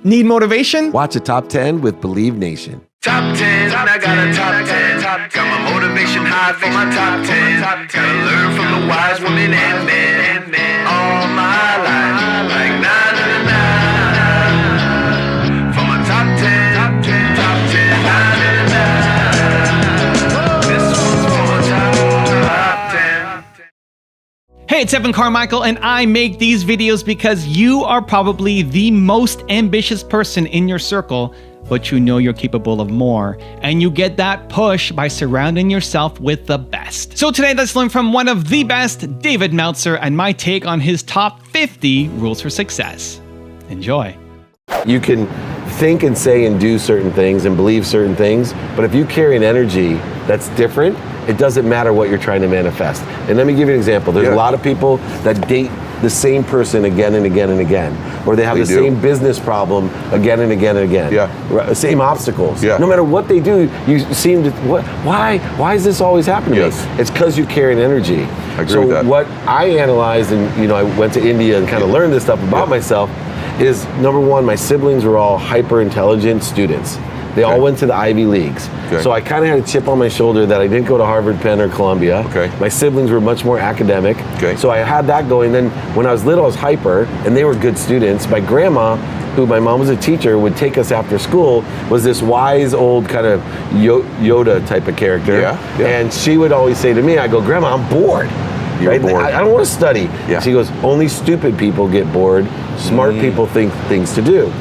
Need motivation? Watch a Top 10 with Believe Nation. Top 10, I got a top 10. Got my motivation high for my top 10. Gotta learn from the wise women and men. All my life, like na na na na. For my top 10, top 10, na na na na. This one's for my top 10. Hey, it's Evan Carmichael, and I make these videos because you are probably the most ambitious person in your circle, but you know you're capable of more, and you get that push by surrounding yourself with the best. So today, let's learn from one of the best, David Meltzer, and my take on his top 50 rules for success. Enjoy. You can think and say and do certain things and believe certain things, but if you carry an energy that's different, it doesn't matter what you're trying to manifest. And let me give you an example. There's a lot of people that date the same person again and again and again, or they have the same business problem again and again and again. Yeah. Same obstacles. Yeah. No matter what they do, you seem to, why is this always happening to me? It's because you carry an energy. I agree with that. What I analyzed, and I went to India and kind of learned this stuff about myself, is number one, my siblings were all hyper intelligent students. They all went to the Ivy Leagues. So I kind of had a chip on my shoulder that I didn't go to Harvard, Penn, or Columbia. My siblings were much more academic. So I had that going. Then when I was little, I was hyper, and they were good students. My grandma, who my mom was a teacher, would take us after school, was this wise old kind of Yoda type of character. And she would always say to me, I go, Grandma, I'm bored. Right? Bored. I don't want to study. She goes, only stupid people get bored. Smart people think things to do.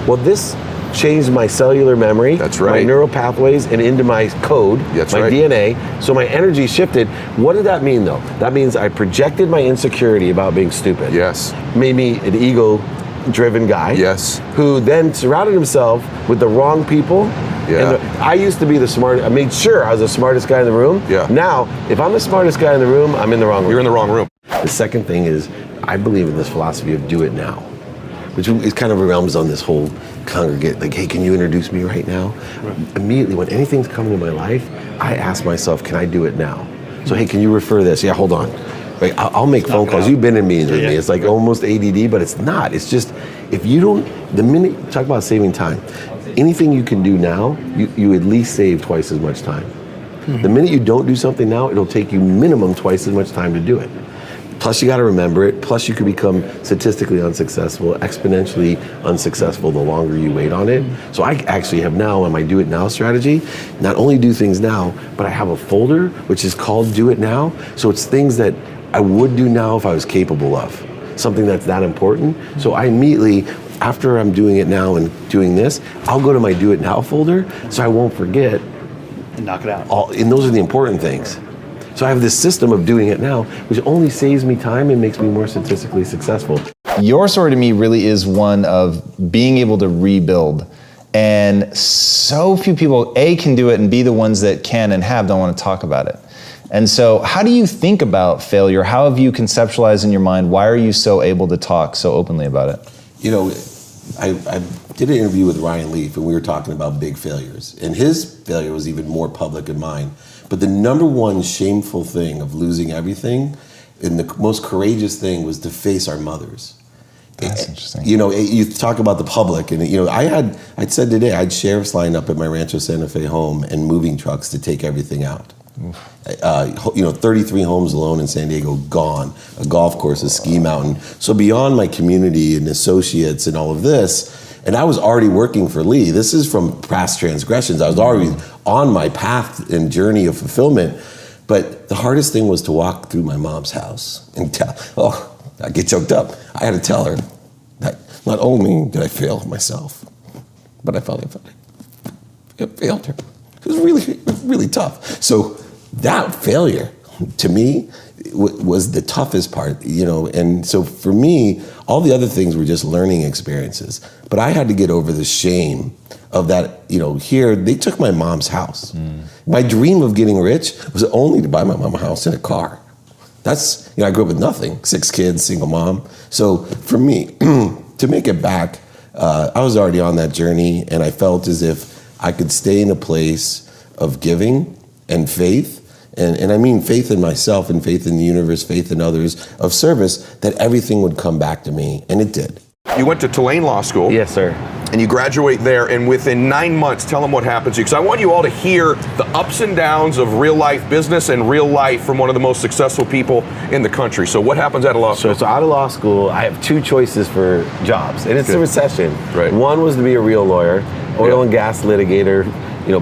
Well, this changed my cellular memory, my neural pathways, and into my code, my DNA. So my energy shifted. What did that mean, though? That means I projected my insecurity about being stupid. Made me an ego-driven guy. Who then surrounded himself with the wrong people. And I used to be the smartest. I made sure I was the smartest guy in the room. Now, if I'm the smartest guy in the room, I'm in the wrong room. You're in the wrong room. The second thing is, I believe in this philosophy of do it now, which is kind of realms on this whole congregate, like, hey, can you introduce me right now? Immediately, when anything's coming in my life, I ask myself, can I do it now? So, hey, can you refer this? Yeah, hold on. Like, I'll make phone calls. You've been in meetings with me. It's like almost ADD, but it's not. It's just, if you don't, the minute, talk about saving time, anything you can do now, you at least save twice as much time. The minute you don't do something now, it'll take you minimum twice as much time to do it. Plus you gotta remember it, plus you could become statistically unsuccessful, exponentially unsuccessful the longer you wait on it. So I actually have now on my do it now strategy, not only do things now, but I have a folder which is called do it now. So it's things that I would do now if I was capable of, something that's that important. So I immediately, after I'm doing it now and doing this, I'll go to my do it now folder so I won't forget. And knock it out. And those are the important things. So I have this system of doing it now, which only saves me time and makes me more statistically successful. Your story to me really is one of being able to rebuild. And so few people, A, can do it, and B, the ones that can and have don't want to talk about it. And so how do you think about failure? How have you conceptualized in your mind? Why are you so able to talk so openly about it? You know, I did an interview with Ryan Leaf, and we were talking about big failures. And his failure was even more public than mine. But the number one shameful thing of losing everything, and the most courageous thing, was to face our mothers. That's interesting. You know, you talk about the public, and I'd said today, I had sheriffs lined up at my Rancho Santa Fe home and moving trucks to take everything out. 33 homes alone in San Diego gone, a golf course, a ski mountain. So beyond my community and associates and all of this, and I was already working for Lee. This is from past transgressions. I was already on my path and journey of fulfillment. But the hardest thing was to walk through my mom's house and I get choked up. I had to tell her that not only did I fail myself, but I failed her. It was really tough. So that failure, to me, was the toughest part, and so for me, all the other things were just learning experiences. But I had to get over the shame of that, here, they took my mom's house. My dream of getting rich was only to buy my mom a house and a car. That's, I grew up with nothing, 6 kids, single mom. So for me, to make it back, I was already on that journey, and I felt as if I could stay in a place of giving and faith, and I mean faith in myself and faith in the universe, faith in others, of service, that everything would come back to me, and it did. You went to Tulane Law School. Yes, sir. and you graduate there, and within 9 months, tell them what happens to you, because I want you all to hear the ups and downs of real life business and real life from one of the most successful people in the country. So what happens out of law school? So out of law school, I have two choices for jobs, and it's a recession. Right. One was to be a real lawyer, oil and gas litigator,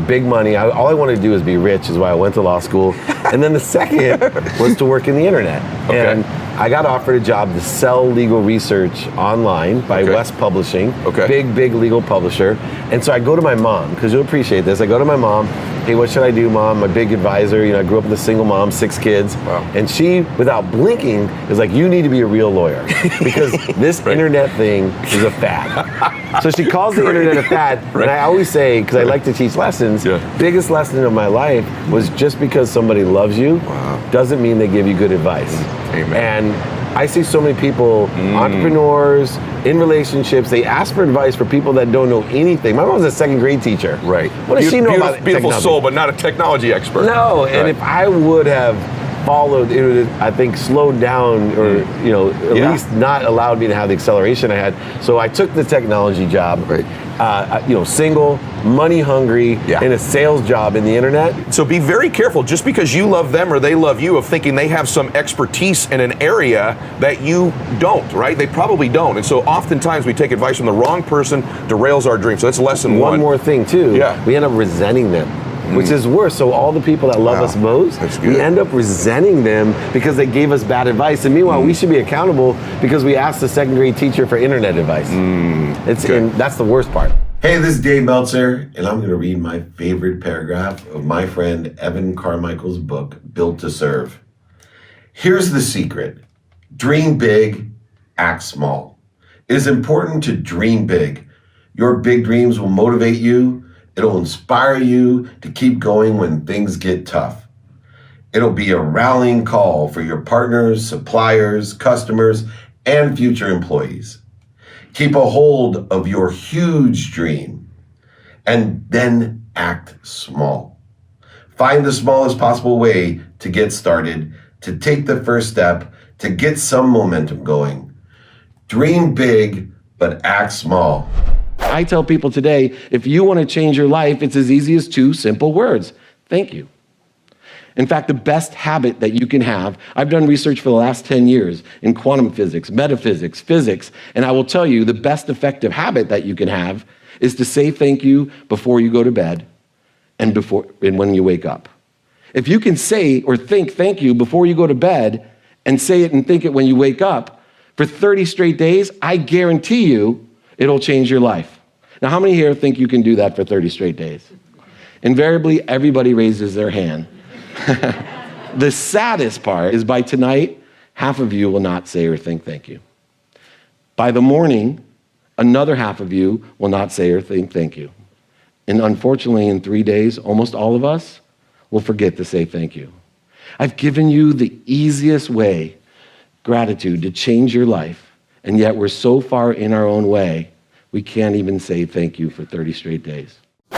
big money. All I wanted to do is be rich, is why I went to law school. And then the second was to work in the internet. Okay. And I got offered a job to sell legal research online by West Publishing, big legal publisher. And so I go to my mom, because you'll appreciate this. I go to my mom, hey, what should I do, Mom? My big advisor, I grew up with a single mom, 6 kids. Wow. And she, without blinking, is like, you need to be a real lawyer, because this internet thing is a fad. So she calls the internet a fad, and I always say, because I like to teach lessons, biggest lesson of my life was just because somebody loves you doesn't mean they give you good advice. Amen. And I see so many people, entrepreneurs, in relationships, they ask for advice for people that don't know anything. My mom's a 2nd grade teacher. Right. What does she know about beautiful technology? soul, but not a technology expert. No, and if I would have followed, it would have, I think, slowed down, or at least not allowed me to have the acceleration I had. So I took the technology job. Right. Single, money hungry, in a sales job in the internet. So be very careful, just because you love them or they love you, of thinking they have some expertise in an area that you don't, right? They probably don't. And so oftentimes we take advice from the wrong person, derails our dream. So that's lesson one. One more thing too, we end up resenting them. Which is worse. So all the people that love us most, we end up resenting them because they gave us bad advice. And meanwhile, we should be accountable because we asked the 2nd grade teacher for internet advice. And that's the worst part. Hey, this is Dave Meltzer, and I'm going to read my favorite paragraph of my friend Evan Carmichael's book, Built to Serve. Here's the secret. Dream big, act small. It is important to dream big. Your big dreams will motivate you. It'll inspire you to keep going when things get tough. It'll be a rallying call for your partners, suppliers, customers, and future employees. Keep a hold of your huge dream and then act small. Find the smallest possible way to get started, to take the first step, to get some momentum going. Dream big, but act small. I tell people today, if you want to change your life, it's as easy as 2 simple words. Thank you. In fact, the best habit that you can have, I've done research for the last 10 years in quantum physics, metaphysics, physics, and I will tell you the best effective habit that you can have is to say thank you before you go to bed and when you wake up. If you can say or think thank you before you go to bed and say it and think it when you wake up for 30 straight days, I guarantee you it'll change your life. Now, how many here think you can do that for 30 straight days? Invariably, everybody raises their hand. The saddest part is by tonight, half of you will not say or think thank you. By the morning, another half of you will not say or think thank you. And unfortunately, in 3 days, almost all of us will forget to say thank you. I've given you the easiest way, gratitude, to change your life, and yet we're so far in our own way, we can't even say thank you for 30 straight days.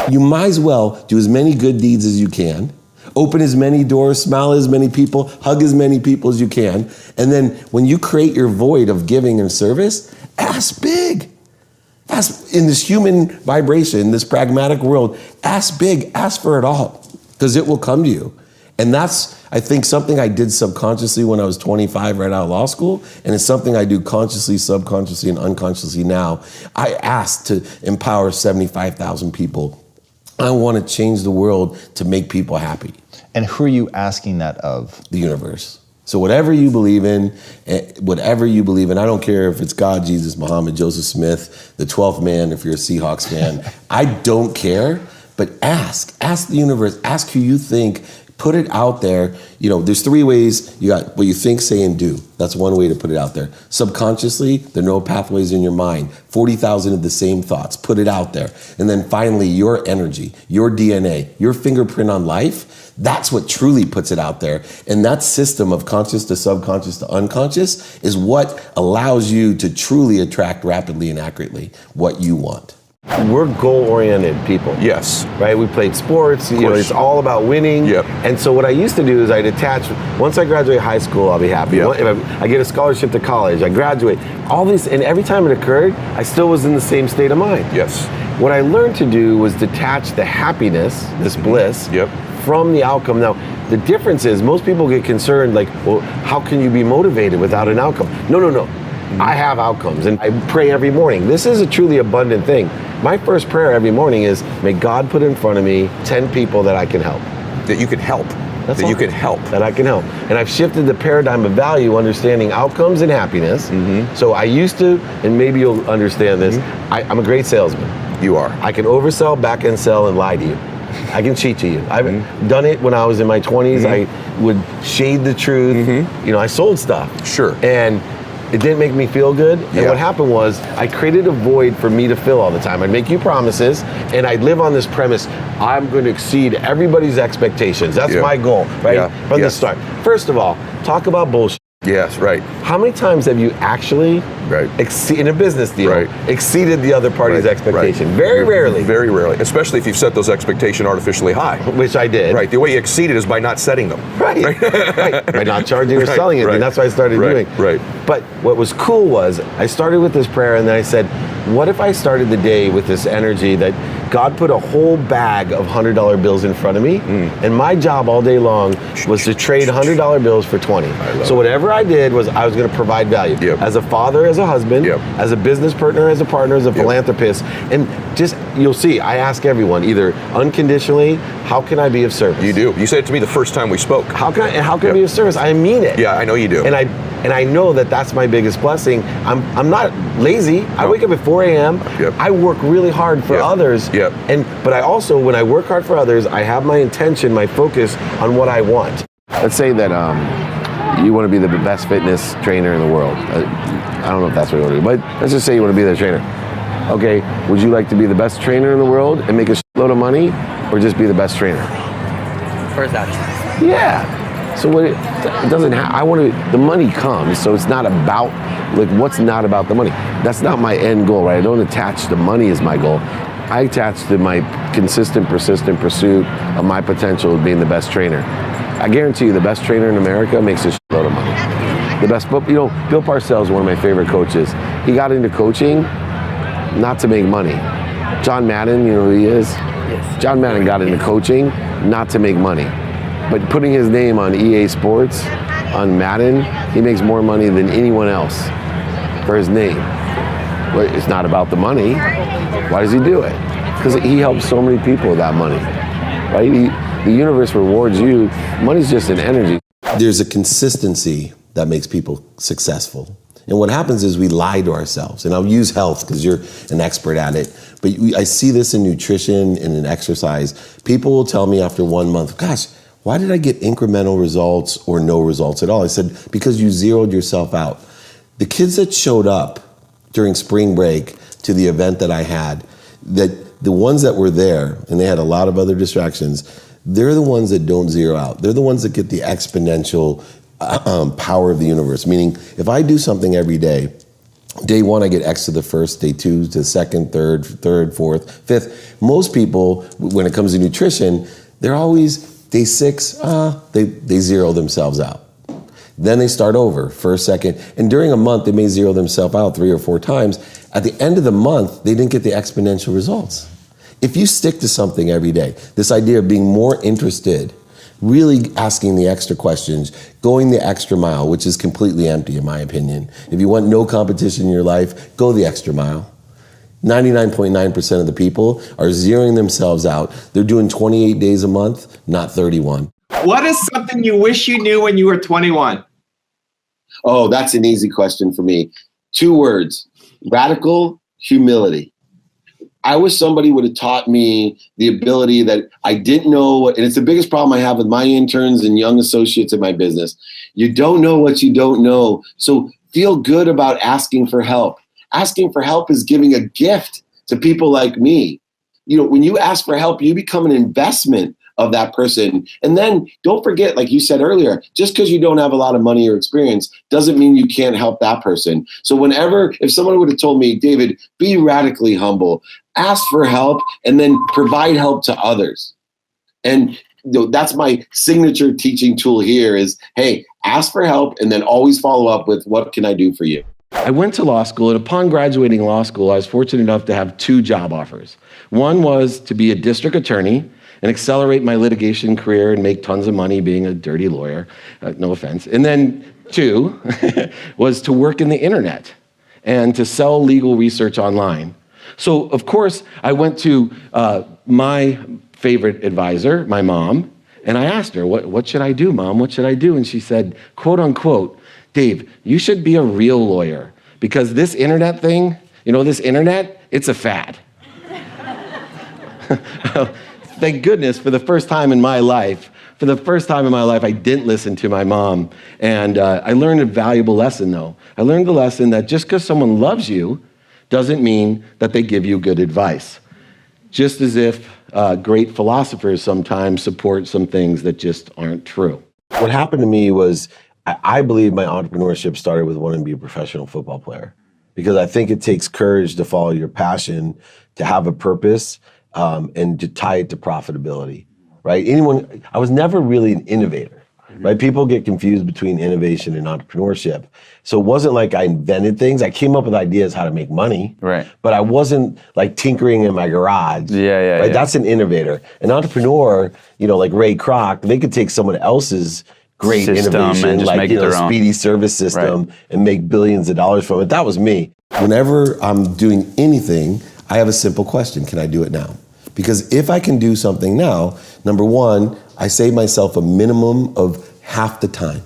You might as well do as many good deeds as you can, open as many doors, smile at as many people, hug as many people as you can, and then when you create your void of giving and service, ask big. Ask in this human vibration, this pragmatic world, ask big, ask for it all, because it will come to you. And that's, I think, something I did subconsciously when I was 25 right out of law school, and it's something I do consciously, subconsciously, and unconsciously now. I asked to empower 75,000 people. I want to change the world to make people happy. And who are you asking that of? The universe. So whatever you believe in, I don't care if it's God, Jesus, Muhammad, Joseph Smith, the 12th man, if you're a Seahawks fan, I don't care, but ask the universe, ask who you think. Put it out there. There's 3 ways. You got what you think, say, and do. That's one way to put it out there. Subconsciously, there are no pathways in your mind. 40,000 of the same thoughts. Put it out there. And then finally, your energy, your DNA, your fingerprint on life, that's what truly puts it out there. And that system of conscious to subconscious to unconscious is what allows you to truly attract rapidly and accurately what you want. We're goal-oriented people. Yes. Right? We played sports, you know, course. it's all about winning. Yep. And so what I used to do is I'd attach, once I graduate high school, I'll be happy. Yep. If I get a scholarship to college, I graduate. All these, and every time it occurred, I still was in the same state of mind. Yes. What I learned to do was detach the happiness, this bliss, Yep. from the outcome. Now, the difference is most people get concerned like, well, how can you be motivated without an outcome? No. I have outcomes and I pray every morning. This is a truly abundant thing. My first prayer every morning is, may God put in front of me 10 people that I can help. That you can help. That's that all. you can help. That I can help. And I've shifted the paradigm of value, understanding outcomes and happiness. So I used to, and maybe you'll understand this, I'm a great salesman. You are. I can oversell, back end sell, and lie to you. I can cheat to you. I've done it when I was in my 20s. I would shade the truth. You know, I sold stuff. Sure. And it didn't make me feel good. And Yeah. what happened was I created a void for me to fill all the time. I'd make you promises and I'd live on this premise, I'm going to exceed everybody's expectations. That's Yeah. my goal, right? Yeah. From the Yes. start. First of all, talk about bullshit. Yes, right. How many times have you actually, in a business deal, Right. exceeded the other party's Right. expectation? Right. Very rarely. Very rarely. Especially if you've set those expectations artificially high. Which I did. Right. The way you exceed it is by not setting them. Right. By not charging or Right, selling it. right. And that's what I started doing. Right. But what was cool was I started with this prayer and then I said, what if I started the day with this energy that God put a whole bag of $100 bills in front of me, and my job all day long was to trade $100 bills for 20. So whatever I did was I was going to provide value. Yep. As a father, as a husband, Yep. as a business partner, as a partner, as a philanthropist. And just, you'll see, I ask everyone either unconditionally, how can I be of service? You do. You said it to me the first time we spoke. How can I Yep. be of service? I mean it. Yeah, I know you do. And I know that that's my biggest blessing. I'm not lazy. I wake up at 4 a.m. Yep. I work really hard for Yep. others. Yep. But I also, when I work hard for others, I have my intention, my focus on what I want. Let's say that you want to be the best fitness trainer in the world. I don't know if that's what you want to do, but let's just say you want to be the trainer. Okay, would you like to be the best trainer in the world and make a load of money, or just be the best trainer? First option. Yeah. So what it doesn't have, the money comes, so it's not about, like, what's not about the money? That's not my end goal, right? I don't attach the money as my goal. I attach to my consistent, persistent pursuit of my potential of being the best trainer. I guarantee you the best trainer in America makes a load of money. The best, but you know, Bill Parcells is one of my favorite coaches. He got into coaching not to make money. John Madden, you know who he is? Yes. John Madden got into coaching not to make money. But putting his name on EA Sports, on Madden, he makes more money than anyone else for his name. But it's not about the money. Why does he do it? Because he helps so many people with that money, right? The universe rewards you. Money's just an energy. There's a consistency that makes people successful. And what happens is we lie to ourselves. And I'll use health because you're an expert at it. But I see this in nutrition and in exercise. People will tell me after 1 month, gosh, why did I get incremental results or no results at all? I said, because you zeroed yourself out. The kids that showed up during spring break to the event that I had, that the ones that were there, and they had a lot of other distractions, they're the ones that don't zero out. They're the ones that get the exponential power of the universe. Meaning, if I do something every day, day one, I get X to the first, day two to the second, third, fourth, fifth. Most people, when it comes to nutrition, they're always day six, they zero themselves out. Then they start over, first, second, and during a month, they may zero themselves out 3 or 4 times. At the end of the month, they didn't get the exponential results. If you stick to something every day, this idea of being more interested, really asking the extra questions, going the extra mile, which is completely empty in my opinion. If you want no competition in your life, go the extra mile. 99.9% of the people are zeroing themselves out. They're doing 28 days a month, not 31. What is something you wish you knew when you were 21? Oh, that's an easy question for me. 2 words, radical humility. I wish somebody would have taught me the ability that I didn't know, and it's the biggest problem I have with my interns and young associates in my business. You don't know what you don't know. So feel good about asking for help. Asking for help is giving a gift to people like me. You know, when you ask for help, you become an investment of that person. And then don't forget, like you said earlier, just because you don't have a lot of money or experience doesn't mean you can't help that person. So if someone would have told me, David, be radically humble, ask for help and then provide help to others. And that's my signature teaching tool here is, hey, ask for help and then always follow up with what can I do for you? I went to law school, and upon graduating law school, I was fortunate enough to have 2 job offers. One was to be a district attorney and accelerate my litigation career and make tons of money being a dirty lawyer, no offense. And then 2 was to work in the internet and to sell legal research online. So, of course, I went to my favorite advisor, my mom, and I asked her, what should I do, Mom? What should I do? And she said, quote unquote, Dave, you should be a real lawyer because this internet thing, this internet, it's a fad. Thank goodness for the first time in my life, I didn't listen to my mom. And I learned a valuable lesson, though. I learned the lesson that just because someone loves you doesn't mean that they give you good advice. Just as if great philosophers sometimes support some things that just aren't true. What happened to me was, I believe my entrepreneurship started with wanting to be a professional football player, because I think it takes courage to follow your passion, to have a purpose, and to tie it to profitability, right? I was never really an innovator, right? People get confused between innovation and entrepreneurship. So it wasn't like I invented things. I came up with ideas how to make money, Right. but I wasn't like tinkering in my garage. Right? That's an innovator. An entrepreneur, like Ray Kroc, they could take someone else's great System innovation, and just like make it their own. speedy service system, and make billions of dollars from it. That was me. Whenever I'm doing anything, I have a simple question: can I do it now? Because if I can do something now, number one, I save myself a minimum of half the time.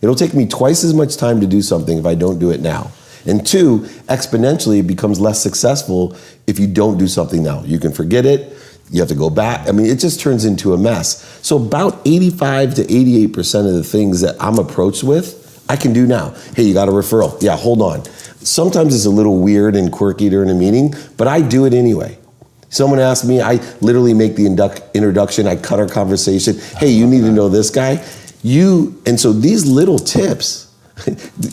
It'll take me twice as much time to do something if I don't do it now. And 2, exponentially, it becomes less successful if you don't do something now. You can forget it. You have to go back. I mean, it just turns into a mess. So about 85 to 88% of the things that I'm approached with, I can do now. Hey, you got a referral. Yeah, hold on. Sometimes it's a little weird and quirky during a meeting, but I do it anyway. Someone asked me, I literally make the introduction, I cut our conversation. Hey, you need to know this guy. And so these little tips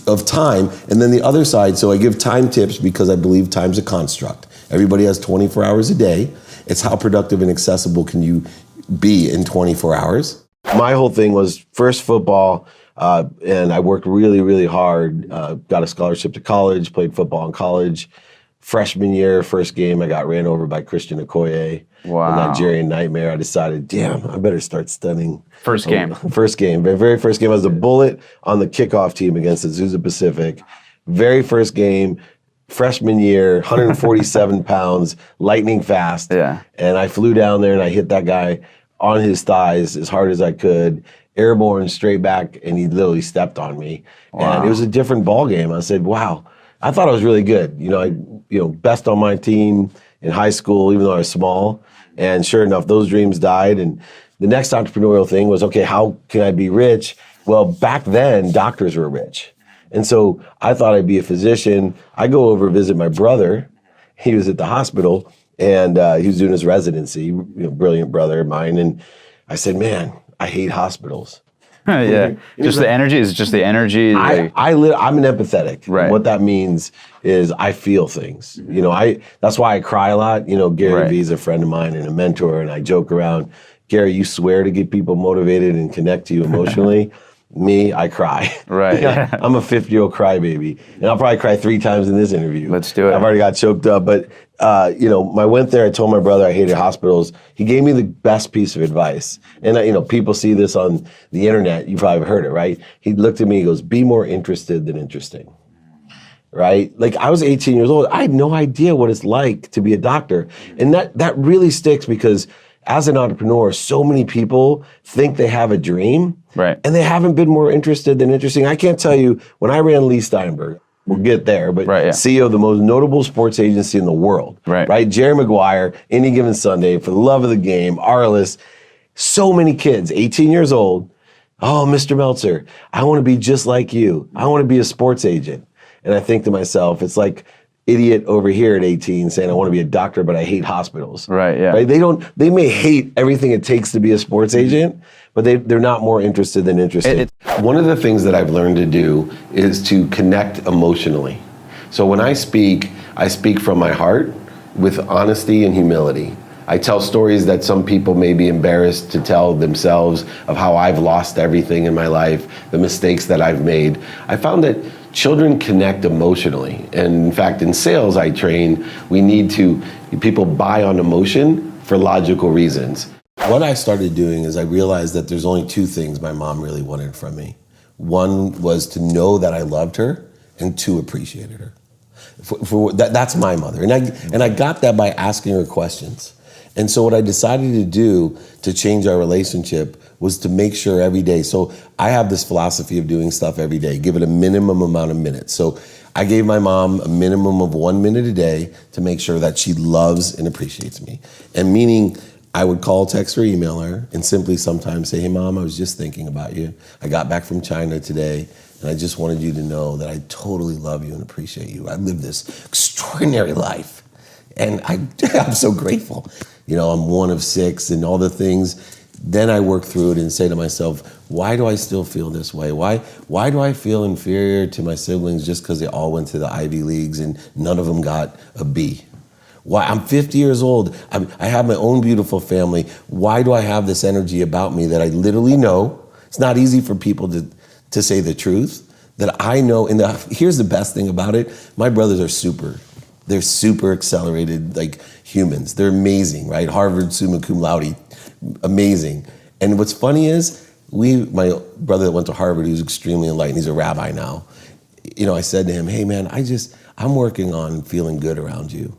of time, and then the other side, so I give time tips because I believe time's a construct. Everybody has 24 hours a day. It's how productive and accessible can you be in 24 hours. My whole thing was first football, and I worked really, really hard. Got a scholarship to college, played football in college. Freshman year, first game, I got ran over by Christian Okoye. Wow. The Nigerian Nightmare. I decided, damn, I better start studying. First game. First game. Very first game. I was a bullet on the kickoff team against Azusa Pacific. Very first game, freshman year, 147 pounds, lightning fast. Yeah. And I flew down there and I hit that guy on his thighs as hard as I could, airborne straight back, and he literally stepped on me. Wow. And it was a different ball game. I said, wow. I thought I was really good. Best on my team in high school, even though I was small. And sure enough, those dreams died. And the next entrepreneurial thing was, okay, how can I be rich? Well, back then, doctors were rich. And so I thought I'd be a physician. I go over visit my brother. He was at the hospital, and he was doing his residency, brilliant brother of mine. And I said, man, I hate hospitals. Yeah, just the energy is just the energy. I'm an empathetic. Right. What that means is I feel things. That's why I cry a lot. Gary Vee is a friend of mine and a mentor, and I joke around. Gary, you swear to get people motivated and connect to you emotionally. Me, I cry. Right. I'm a 50-year-old crybaby, and I'll probably cry 3 times in this interview. Let's do it. I've already got choked up, but I went there. I told my brother I hated hospitals. He gave me the best piece of advice, and people see this on the internet. You probably heard it, right? He looked at me. He goes, "Be more interested than interesting." Right? Like I was 18 years old. I had no idea what it's like to be a doctor, and that really sticks because as an entrepreneur, so many people think they have a dream. Right. And they haven't been more interested than interesting. I can't tell you, when I ran Lee Steinberg, we'll get there, but CEO of the most notable sports agency in the world. Right? Jerry Maguire, Any Given Sunday, For the Love of the Game, Arliss, so many kids, 18 years old. Oh, Mr. Meltzer, I want to be just like you. I want to be a sports agent. And I think to myself, it's like idiot over here at 18 saying I want to be a doctor, but I hate hospitals. Right, yeah. Right? They may hate everything it takes to be a sports agent, but they're not more interested than interested. One of the things that I've learned to do is to connect emotionally. So when I speak from my heart, with honesty and humility. I tell stories that some people may be embarrassed to tell themselves of how I've lost everything in my life, the mistakes that I've made. I found that children connect emotionally. And in fact, in sales I train, people buy on emotion for logical reasons. What I started doing is I realized that there's only two things my mom really wanted from me. One was to know that I loved her, and two, appreciated her. That's my mother. And I got that by asking her questions. And so what I decided to do to change our relationship was to make sure every day. So I have this philosophy of doing stuff every day, give it a minimum amount of minutes. So I gave my mom a minimum of 1 minute a day to make sure that she loves and appreciates me. And meaning I would call, text, or email her and simply sometimes say, hey Mom, I was just thinking about you. I got back from China today and I just wanted you to know that I totally love you and appreciate you. I lived this extraordinary life and I'm so grateful. You know, I'm one of 6 and all the things. Then I work through it and say to myself, why do I still feel this way? Why do I feel inferior to my siblings just because they all went to the Ivy Leagues and none of them got a B? Why? I'm 50 years old. I have my own beautiful family. Why do I have this energy about me that I literally know? It's not easy for people to say the truth, that I know. And here's the best thing about it. My brothers are they're super accelerated, like humans. They're amazing, right? Harvard, summa cum laude, amazing. And what's funny is, my brother that went to Harvard, he was extremely enlightened. He's a rabbi now. You know, I said to him, hey man, I'm working on feeling good around you.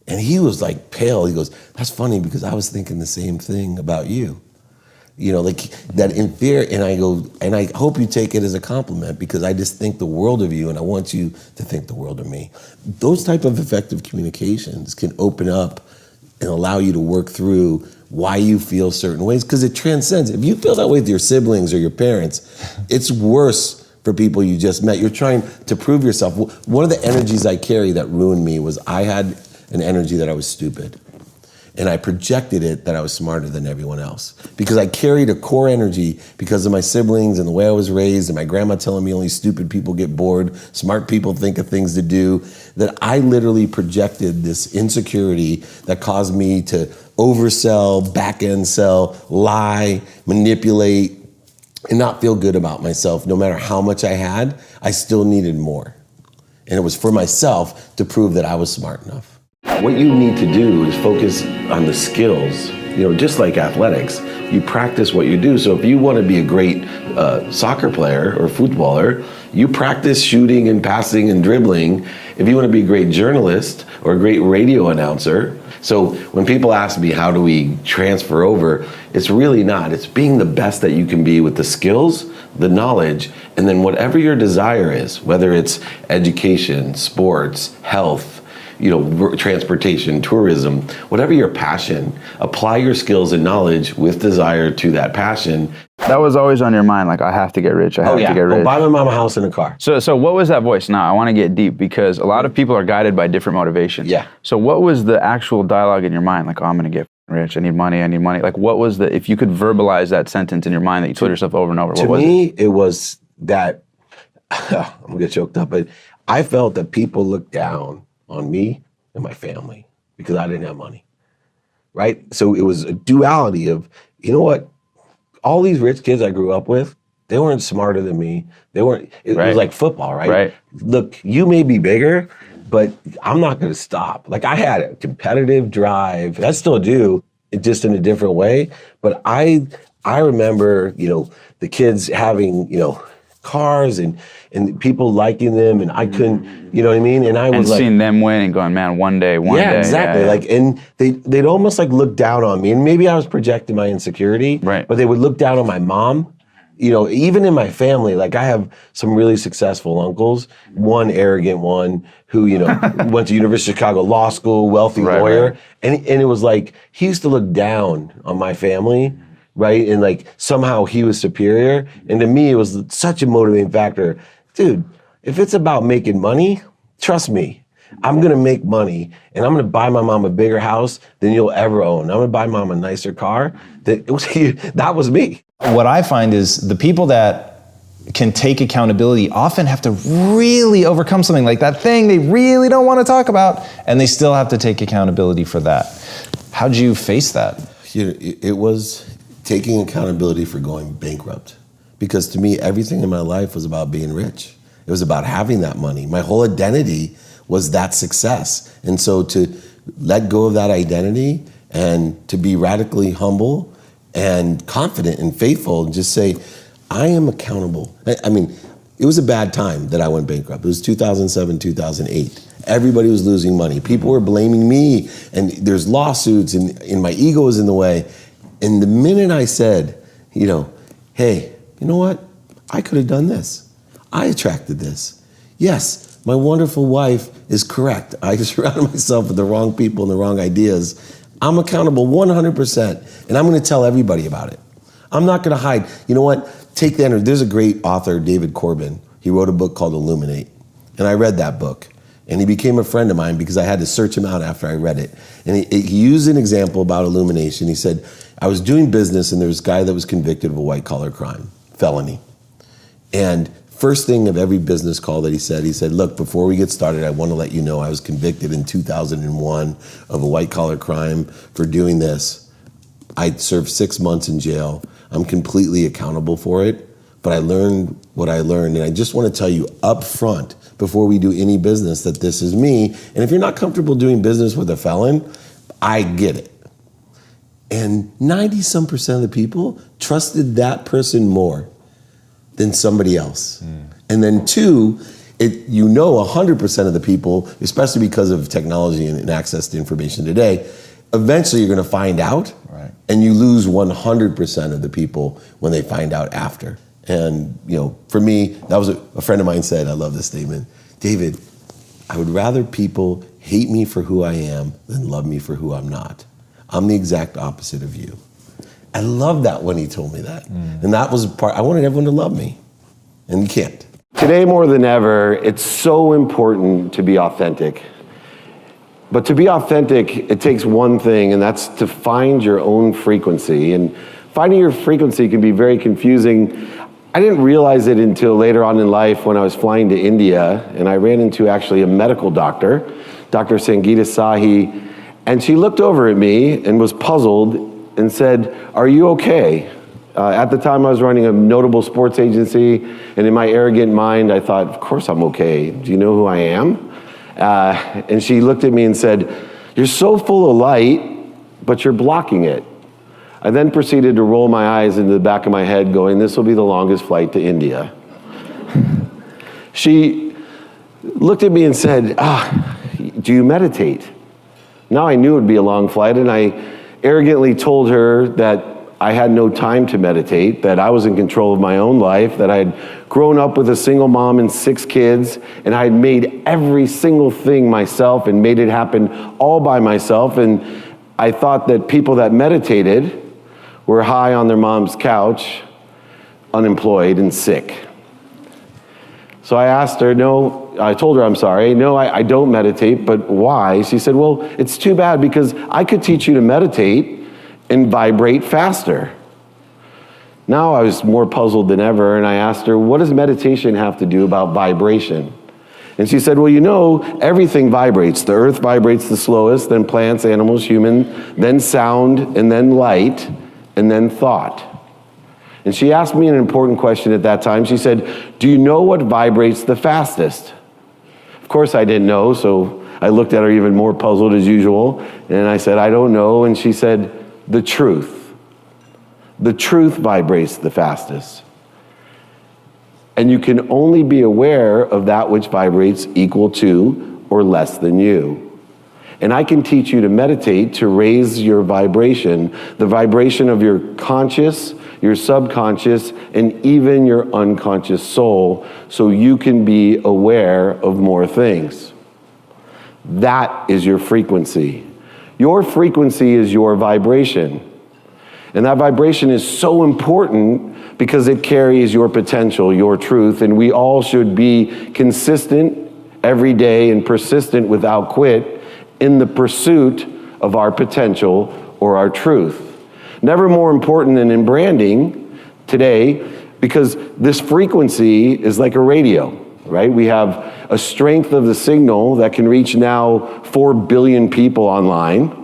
And he was like pale. He goes, that's funny because I was thinking the same thing about you. You know, like that in fear. And I go, and I hope you take it as a compliment because I just think the world of you and I want you to think the world of me. Those type of effective communications can open up and allow you to work through why you feel certain ways because it transcends. If you feel that way with your siblings or your parents, it's worse for people you just met. You're trying to prove yourself. One of the energies I carry that ruined me was I had an energy that I was stupid. And I projected it that I was smarter than everyone else because I carried a core energy because of my siblings and the way I was raised and my grandma telling me only stupid people get bored, smart people think of things to do, that I literally projected this insecurity that caused me to oversell, back-end sell, lie, manipulate, and not feel good about myself. No matter how much I had, I still needed more. And it was for myself to prove that I was smart enough. What you need to do is focus on the skills. You know, just like athletics, you practice what you do. So if you want to be a great soccer player or footballer, you practice shooting and passing and dribbling. If you want to be a great journalist or a great radio announcer. So when people ask me, how do we transfer over? It's really not. It's being the best that you can be with the skills, the knowledge, and then whatever your desire is, whether it's education, sports, health, you know, transportation, tourism, whatever your passion, apply your skills and knowledge with desire to that passion. That was always on your mind, like, I have to get rich, I have to get rich. Buy my mom a house and a car. So what was that voice? Now, I want to get deep because a lot of people are guided by different motivations. Yeah. So what was the actual dialogue in your mind? Like, oh, I'm going to get rich, I need money. Like, what was if you could verbalize that sentence in your mind that you told yourself over and over, what was it? To me, it was that, I'm going to get choked up, but I felt that people looked down on me and my family because I didn't have money, right? So it was a duality of, you know what? All these rich kids I grew up with, they weren't smarter than me. It was like football, right? Look, you may be bigger, but I'm not going to stop. Like I had a competitive drive. I still do, just in a different way. But I remember, you know, the kids having, you know, cars and people liking them, and I couldn't, you know what I mean? And I was seeing them win and going, man, one day. Yeah, exactly. Like, and they'd almost like look down on me, and maybe I was projecting my insecurity, right? But they would look down on my mom. You know, even in my family, like I have some really successful uncles, one arrogant one who, you know, went to University of Chicago Law School, wealthy lawyer. Right. And it was like, he used to look down on my family, right? And like somehow he was superior. And to me, it was such a motivating factor. Dude, if it's about making money, trust me, I'm gonna make money and I'm gonna buy my mom a bigger house than you'll ever own. I'm gonna buy mom a nicer car. That was me. What I find is the people that can take accountability often have to really overcome something like that thing they really don't want to talk about, and they still have to take accountability for that. How'd you face that? It was taking accountability for going bankrupt. Because to me, everything in my life was about being rich. It was about having that money. My whole identity was that success. And so to let go of that identity and to be radically humble and confident and faithful and just say, I am accountable. I mean, it was a bad time that I went bankrupt. It was 2007, 2008. Everybody was losing money. People were blaming me, and there's lawsuits, and my ego was in the way. And the minute I said, hey, you know what? I could have done this. I attracted this. Yes, my wonderful wife is correct. I surrounded myself with the wrong people and the wrong ideas. I'm accountable 100%, and I'm going to tell everybody about it. I'm not going to hide. You know what? Take the energy. There's a great author, David Corbin. He wrote a book called Illuminate, and I read that book. And he became a friend of mine because I had to search him out after I read it. And he used an example about illumination. He said, I was doing business, and there was a guy that was convicted of a white-collar crime, felony. And first thing of every business call that he said, look, before we get started, I want to let you know I was convicted in 2001 of a white-collar crime for doing this. I served 6 months in jail. I'm completely accountable for it, but I learned what I learned. And I just want to tell you up front, before we do any business, that this is me. And if you're not comfortable doing business with a felon, I get it. And 90-some% of the people trusted that person more than somebody else. And then two, 100% of the people, especially because of technology and access to information today, eventually you're going to find out, right? And you lose 100% of the people when they find out after. And for me, that was a friend of mine said, I love this statement, David, I would rather people hate me for who I am than love me for who I'm not. I'm the exact opposite of you. I love that when he told me that. And that was part, I wanted everyone to love me, and you can't. Today more than ever, it's so important to be authentic. But to be authentic, it takes one thing, and that's to find your own frequency. And finding your frequency can be very confusing. I didn't realize it until later on in life when I was flying to India, and I ran into actually a medical doctor, Dr. Sangeeta Sahi, and she looked over at me and was puzzled and said, are you okay? At the time I was running a notable sports agency, and in my arrogant mind I thought, of course I'm okay. Do you know who I am? And she looked at me and said, you're so full of light, but you're blocking it. I then proceeded to roll my eyes into the back of my head going, this will be the longest flight to India. She looked at me and said, do you meditate? Now I knew it would be a long flight, and I arrogantly told her that I had no time to meditate, that I was in control of my own life, that I had grown up with a single mom and 6 kids, and I had made every single thing myself and made it happen all by myself. And I thought that people that meditated were high on their mom's couch, unemployed and sick. So I asked her, I told her I'm sorry. No, I don't meditate, but why? She said, well, it's too bad because I could teach you to meditate and vibrate faster. Now I was more puzzled than ever, and I asked her, what does meditation have to do about vibration? And she said, well, everything vibrates. The earth vibrates the slowest, then plants, animals, human, then sound, and then light, and then thought. And she asked me an important question at that time. She said, do you know what vibrates the fastest? Of course I didn't know, so I looked at her even more puzzled as usual, and I said, I don't know. And she said, the truth. The truth vibrates the fastest. And you can only be aware of that which vibrates equal to or less than you. And I can teach you to meditate to raise your vibration, the vibration of your conscious, your subconscious, and even your unconscious soul, so you can be aware of more things. That is your frequency. Your frequency is your vibration. And that vibration is so important because it carries your potential, your truth, and we all should be consistent every day and persistent without quit in the pursuit of our potential or our truth. Never more important than in branding today, Because this frequency is like a radio, right? We have a strength of the signal that can reach now 4 billion people online.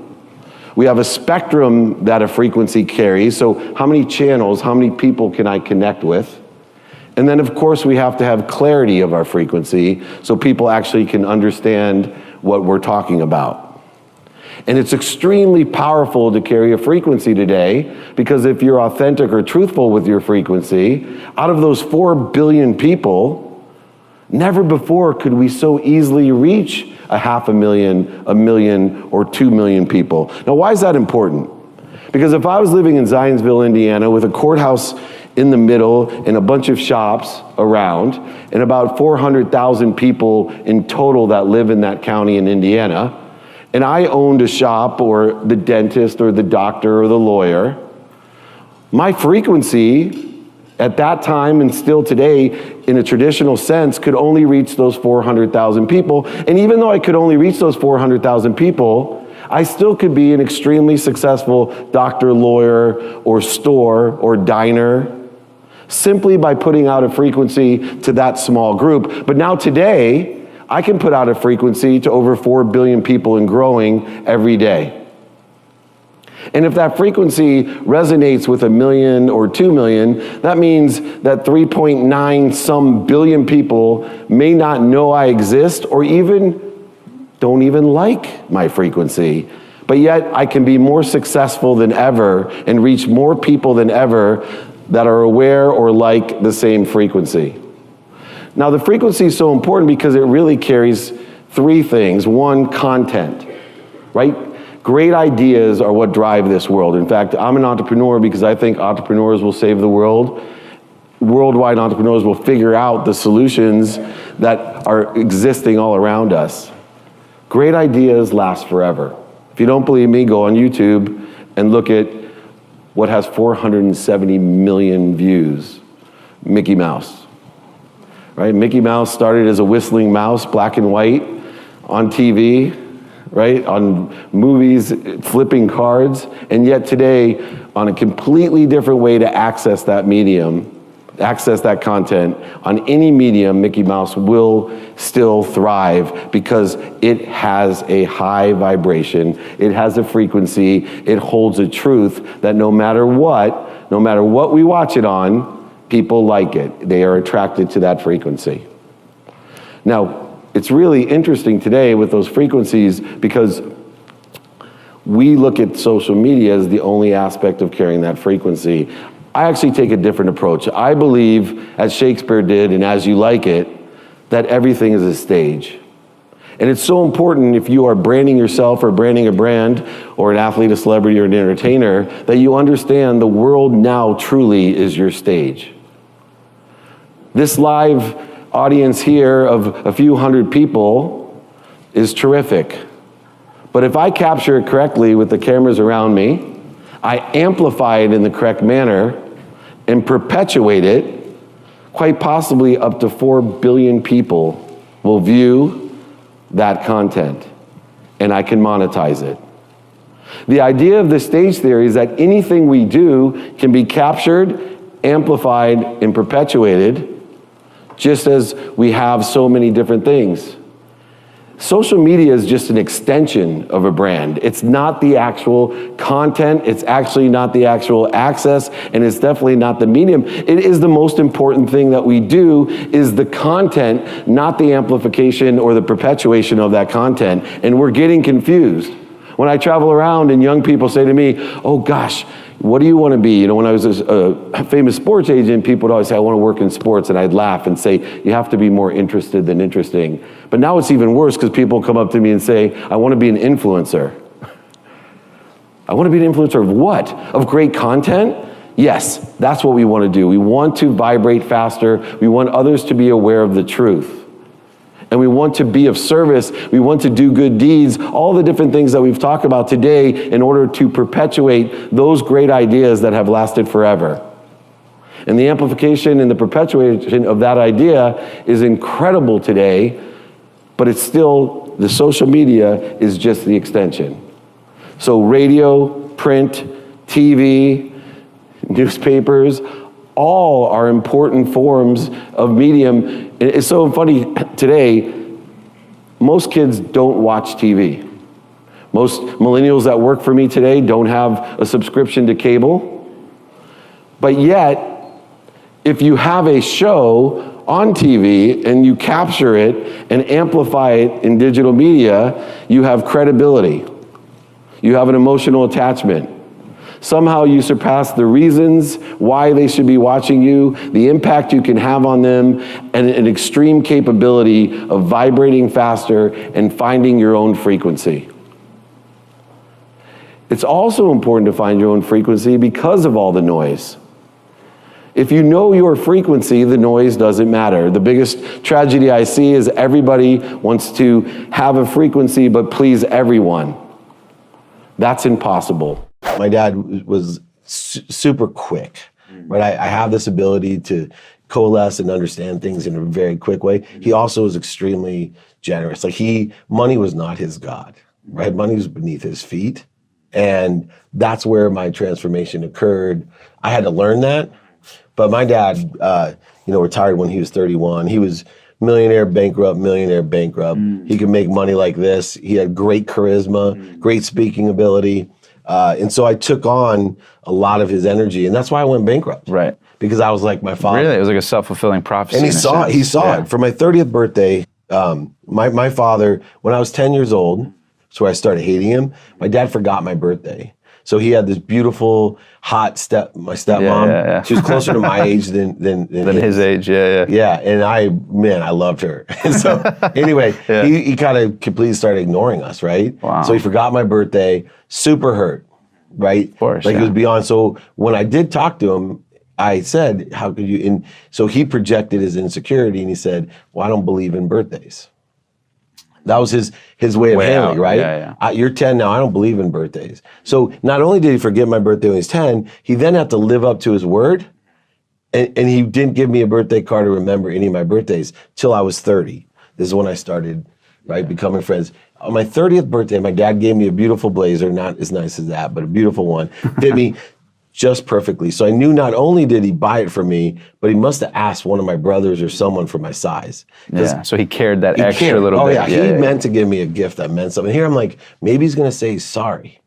We have a spectrum that a frequency carries. So how many channels, how many people can I connect with? And then of course we have to have clarity of our frequency so people actually can understand what we're talking about. And it's extremely powerful to carry a frequency today, because if you're authentic or truthful with your frequency, out of those 4 billion people, never before could we so easily reach 500,000, 1 million, or 2 million people. Now, why is that important? Because if I was living in Zionsville, Indiana, with a courthouse in the middle and a bunch of shops around, and about 400,000 people in total that live in that county in Indiana, and I owned a shop or the dentist or the doctor or the lawyer, my frequency at that time and still today in a traditional sense could only reach those 400,000 people. And even though I could only reach those 400,000 people, I still could be an extremely successful doctor, lawyer, or store or diner simply by putting out a frequency to that small group. But now today, I can put out a frequency to over 4 billion people and growing every day. And if that frequency resonates with 1 million or 2 million, that means that 3.9 some billion people may not know I exist or even don't even like my frequency. But yet I can be more successful than ever and reach more people than ever that are aware or like the same frequency. Now, the frequency is so important because it really carries 3 things. 1, content, right? Great ideas are what drive this world. In fact, I'm an entrepreneur because I think entrepreneurs will save the world. Worldwide entrepreneurs will figure out the solutions that are existing all around us. Great ideas last forever. If you don't believe me, go on YouTube and look at what has 470 million views, Mickey Mouse. Right? Mickey Mouse started as a whistling mouse, black and white, on TV, right? On movies, flipping cards, and yet today, on a completely different way to access that medium, access that content, on any medium, Mickey Mouse will still thrive because it has a high vibration, it has a frequency, it holds a truth that no matter what we watch it on, people like it. They are attracted to that frequency. Now, it's really interesting today with those frequencies because we look at social media as the only aspect of carrying that frequency. I actually take a different approach. I believe, as Shakespeare did, and as you like it, that everything is a stage. And it's so important if you are branding yourself or branding a brand or an athlete, a celebrity, or an entertainer, that you understand the world now truly is your stage. This live audience here of a few hundred people is terrific. But if I capture it correctly with the cameras around me, I amplify it in the correct manner and perpetuate it, quite possibly up to 4 billion people will view that content, and I can monetize it. The idea of the stage theory is that anything we do can be captured, amplified, and perpetuated, just as we have so many different things. Social media is just an extension of a brand. It's not the actual content, it's actually not the actual access, and it's definitely not the medium. It is the most important thing that we do is the content, not the amplification or the perpetuation of that content. And we're getting confused. When I travel around and young people say to me, oh gosh, what do you want to be? You know, when I was a famous sports agent, people would always say, I want to work in sports, and I'd laugh and say, you have to be more interested than interesting. But now it's even worse because people come up to me and say, I want to be an influencer. I want to be an influencer of what? Of great content? Yes, that's what we want to do. We want to vibrate faster. We want others to be aware of the truth. And we want to be of service. We want to do good deeds, all the different things that we've talked about today in order to perpetuate those great ideas that have lasted forever. And the amplification and the perpetuation of that idea is incredible today, but it's still, the social media is just the extension. So radio, print, TV, newspapers, all are important forms of medium. It's so funny today, most kids don't watch TV. Most millennials that work for me today don't have a subscription to cable. But yet, if you have a show on TV and you capture it and amplify it in digital media, you have credibility. You have an emotional attachment. Somehow you surpass the reasons why they should be watching you, the impact you can have on them, and an extreme capability of vibrating faster and finding your own frequency. It's also important to find your own frequency because of all the noise. If you know your frequency, the noise doesn't matter. The biggest tragedy I see is everybody wants to have a frequency but please everyone. That's impossible. My dad was super quick, right? I have this ability to coalesce and understand things in a very quick way. He also was extremely generous. Like money was not his God, right? Money was beneath his feet. And that's where my transformation occurred. I had to learn that. But my dad, retired when he was 31. He was millionaire, bankrupt. He could make money like this. He had great charisma, great speaking ability. And so I took on a lot of his energy, and that's why I went bankrupt. Right. Because I was like my father. Really? It was like a self-fulfilling prophecy. And he saw it. For my 30th birthday, my father, when I was 10 years old, that's where I started hating him, my dad forgot my birthday. So he had this beautiful, hot my stepmom. Yeah. She was closer to my age than his age, yeah. Yeah, and I loved her. And so anyway, he kind of completely started ignoring us, right? Wow. So he forgot my birthday, super hurt, right? Of course, Like it was beyond. So when I did talk to him, I said, how could you? And so he projected his insecurity and he said, well, I don't believe in birthdays. That was his way of handling, right? Yeah. You're 10 now, I don't believe in birthdays. So not only did he forget my birthday when he was 10, he then had to live up to his word. And he didn't give me a birthday card to remember any of my birthdays till I was 30. This is when I started, right, becoming friends. On my 30th birthday, my dad gave me a beautiful blazer, not as nice as that, but a beautiful one. Fit me just perfectly. So I knew not only did he buy it for me, but he must have asked one of my brothers or someone for my size. Yeah, so he cared that extra little bit. Oh yeah, he meant to give me a gift that meant something. Here I'm like, maybe he's gonna say sorry.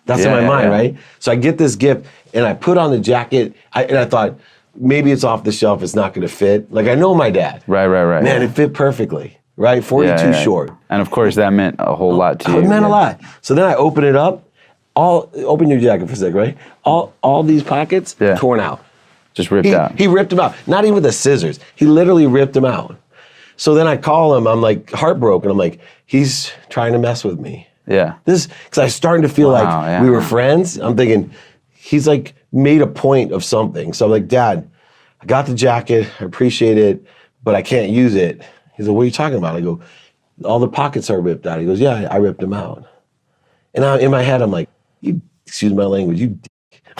That's in my mind, right? So I get this gift and I put on the jacket and I thought, maybe it's off the shelf, it's not gonna fit. Like I know my dad. Right. Man, it fit perfectly, right? 42 short. And of course that meant a whole lot to you. It meant a lot. So then I open it up, open your jacket for a sec, right? All these pockets torn out. Just ripped out. He ripped them out. Not even with the scissors. He literally ripped them out. So then I call him, I'm like heartbroken. I'm like, he's trying to mess with me. Yeah. Because I was starting to feel like we were friends. I'm thinking, he's like made a point of something. So I'm like, Dad, I got the jacket, I appreciate it, but I can't use it. He's like, what are you talking about? I go, all the pockets are ripped out. He goes, yeah, I ripped them out. And in my head, I'm like, you, excuse my language, you dick.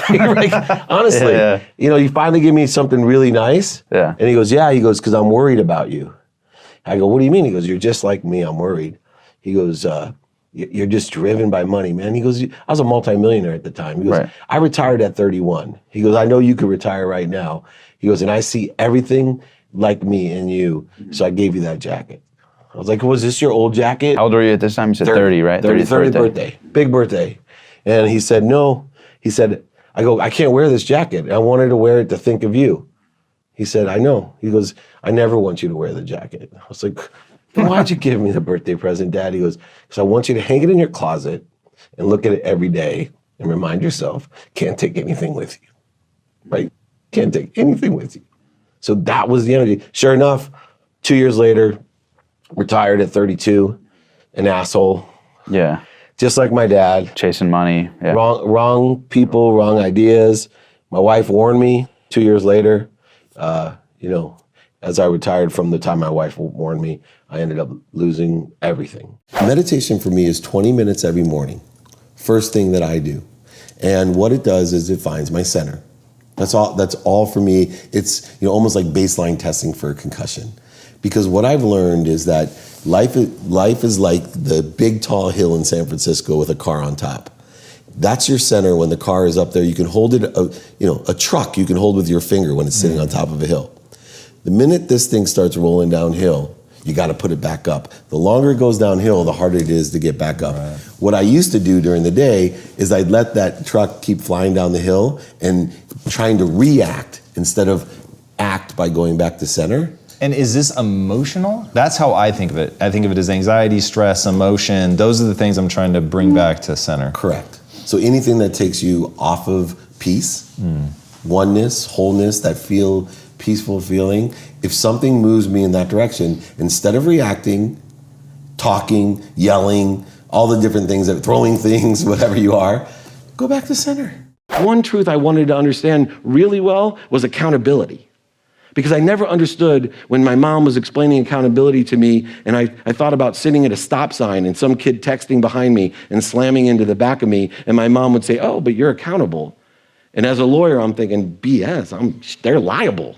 Like, honestly, you finally give me something really nice. Yeah. And he goes, because I'm worried about you. I go, what do you mean? He goes, you're just like me, I'm worried. He goes, you're just driven by money, man. He goes, I was a multimillionaire at the time. He goes, I retired at 31. He goes, I know you could retire right now. He goes, and I see everything like me in you, so I gave you that jacket. I was like, was this your old jacket? How old were you at this time? You said 30, right? 30th birthday. Big birthday. And he said, no. He said, I go, I can't wear this jacket. I wanted to wear it to think of you. He said, I know. He goes, I never want you to wear the jacket. I was like, then why'd you give me the birthday present, Dad? He goes, because I want you to hang it in your closet and look at it every day and remind yourself, can't take anything with you, right? Can't take anything with you. So that was the energy. Sure enough, 2 years later, retired at 32, an asshole. Yeah. Just like my dad. Chasing money. Yeah. Wrong people, wrong ideas. My wife warned me 2 years later. As I retired from the time my wife warned me, I ended up losing everything. Meditation for me is 20 minutes every morning. First thing that I do. And what it does is it finds my center. That's all for me. It's almost like baseline testing for a concussion. Because what I've learned is that life is like the big tall hill in San Francisco with a car on top. That's your center when the car is up there. You can hold it, a truck you can hold with your finger when it's sitting on top of a hill. The minute this thing starts rolling downhill, you got to put it back up. The longer it goes downhill, the harder it is to get back up. Right. What I used to do during the day is I'd let that truck keep flying down the hill and trying to react instead of act by going back to center. And is this emotional? That's how I think of it. I think of it as anxiety, stress, emotion. Those are the things I'm trying to bring back to center. Correct. So anything that takes you off of peace, oneness, wholeness, that peaceful feeling, if something moves me in that direction, instead of reacting, talking, yelling, all the different things, throwing things, whatever you are, go back to center. One truth I wanted to understand really well was accountability. Because I never understood when my mom was explaining accountability to me, and I thought about sitting at a stop sign and some kid texting behind me and slamming into the back of me, and my mom would say, "Oh, but you're accountable." And as a lawyer, I'm thinking, BS, they're liable.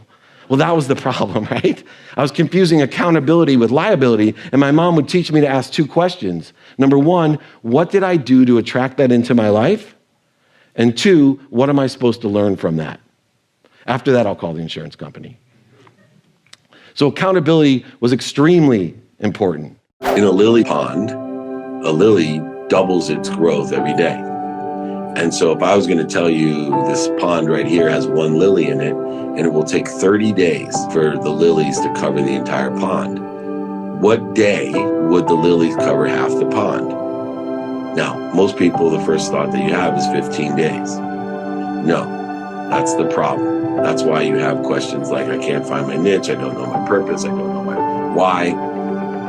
Well, that was the problem, right? I was confusing accountability with liability, and my mom would teach me to ask two questions. Number one, what did I do to attract that into my life? And two, what am I supposed to learn from that? After that, I'll call the insurance company. So accountability was extremely important. In a lily pond, a lily doubles its growth every day. And so if I was going to tell you this pond right here has one lily in it, and it will take 30 days for the lilies to cover the entire pond, what day would the lilies cover half the pond? Now, most people, the first thought that you have is 15 days. No, that's the problem. That's why you have questions like, I can't find my niche, I don't know my purpose, I don't know my why.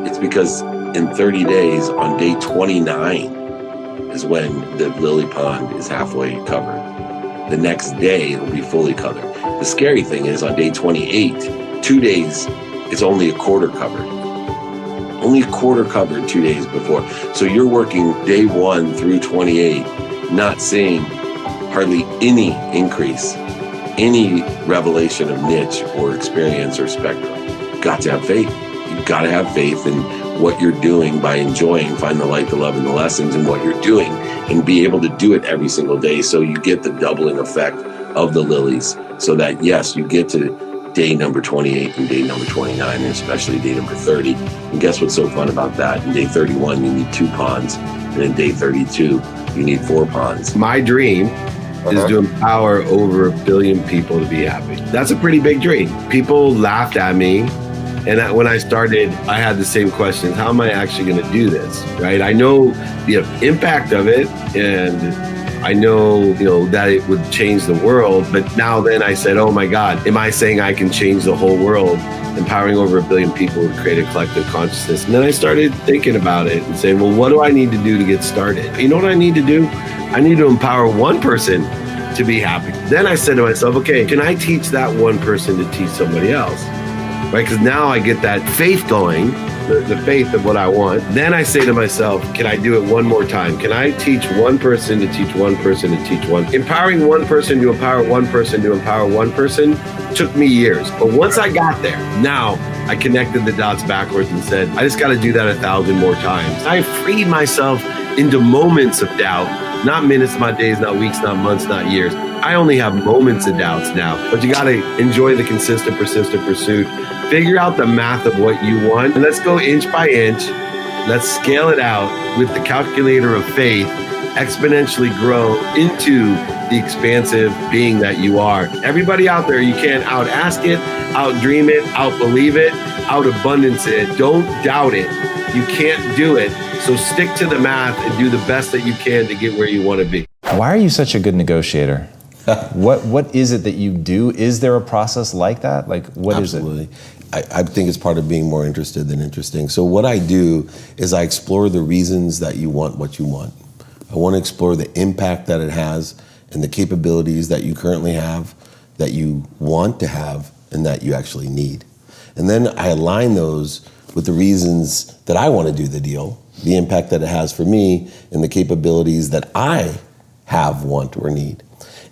It's because in 30 days, on day 29, is when the lily pond is halfway covered. The next day, it'll be fully covered. The scary thing is on day 28, 2 days, it's only a quarter covered. Only a quarter covered 2 days before. So you're working day 1 through 28, not seeing hardly any increase, any revelation of niche or experience or spectrum. You've got to have faith. You've got to have faith in what you're doing by enjoying, find the light, the love, and the lessons in what you're doing, and be able to do it every single day so you get the doubling effect of the lilies, so that, yes, you get to day number 28 and day number 29, and especially day number 30. And guess what's so fun about that? In day 31, you need 2 ponds, and in day 32, you need 4 ponds. My dream is to empower over 1 billion people to be happy. That's a pretty big dream. People laughed at me. And when I started, I had the same questions. How am I actually going to do this, right? I know the impact of it, and I know, that it would change the world. But now then I said, oh my God, am I saying I can change the whole world, empowering over 1 billion people to create a collective consciousness? And then I started thinking about it and saying, well, what do I need to do to get started? You know what I need to do? I need to empower one person to be happy. Then I said to myself, okay, can I teach that one person to teach somebody else? Right? Because now I get that faith going, the faith of what I want. Then I say to myself, can I do it one more time? Can I teach one person to teach one person to teach one? Empowering one person to empower one person to empower one person took me years. But once I got there, now I connected the dots backwards and said, I just got to do that 1,000 more times. I freed myself into moments of doubt, not minutes, not days, not weeks, not months, not years. I only have moments of doubts now, but you got to enjoy the consistent, persistent pursuit. Figure out the math of what you want, and let's go inch by inch. Let's scale it out with the calculator of faith, exponentially grow into the expansive being that you are. Everybody out there, you can't out-ask it, out-dream it, out-believe it, out-abundance it. Don't doubt it. You can't do it. So stick to the math and do the best that you can to get where you want to be. Why are you such a good negotiator? What is it that you do? Is there a process like that? Like, what Absolutely. is it? I think it's part of being more interested than interesting. So what I do is I explore the reasons that you want what you want. I want to explore the impact that it has and the capabilities that you currently have, that you want to have, and that you actually need. And then I align those with the reasons that I want to do the deal, the impact that it has for me, and the capabilities that I have, want, or need.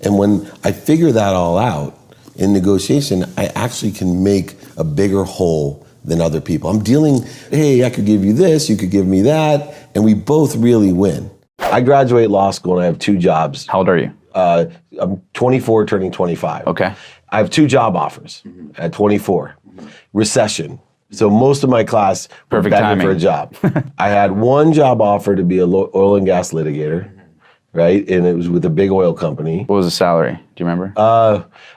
And when I figure that all out in negotiation, I actually can make a bigger whole than other people. I'm dealing, hey, I could give you this, you could give me that, and we both really win. I graduate law school and I have 2 jobs. How old are you? I'm 24, turning 25. Okay. I have 2 job offers at 24. Recession. So most of my class were Perfect begging timing. for a job. I had 1 job offer to be a oil and gas litigator, right? And it was with a big oil company. What was the salary? Do you remember?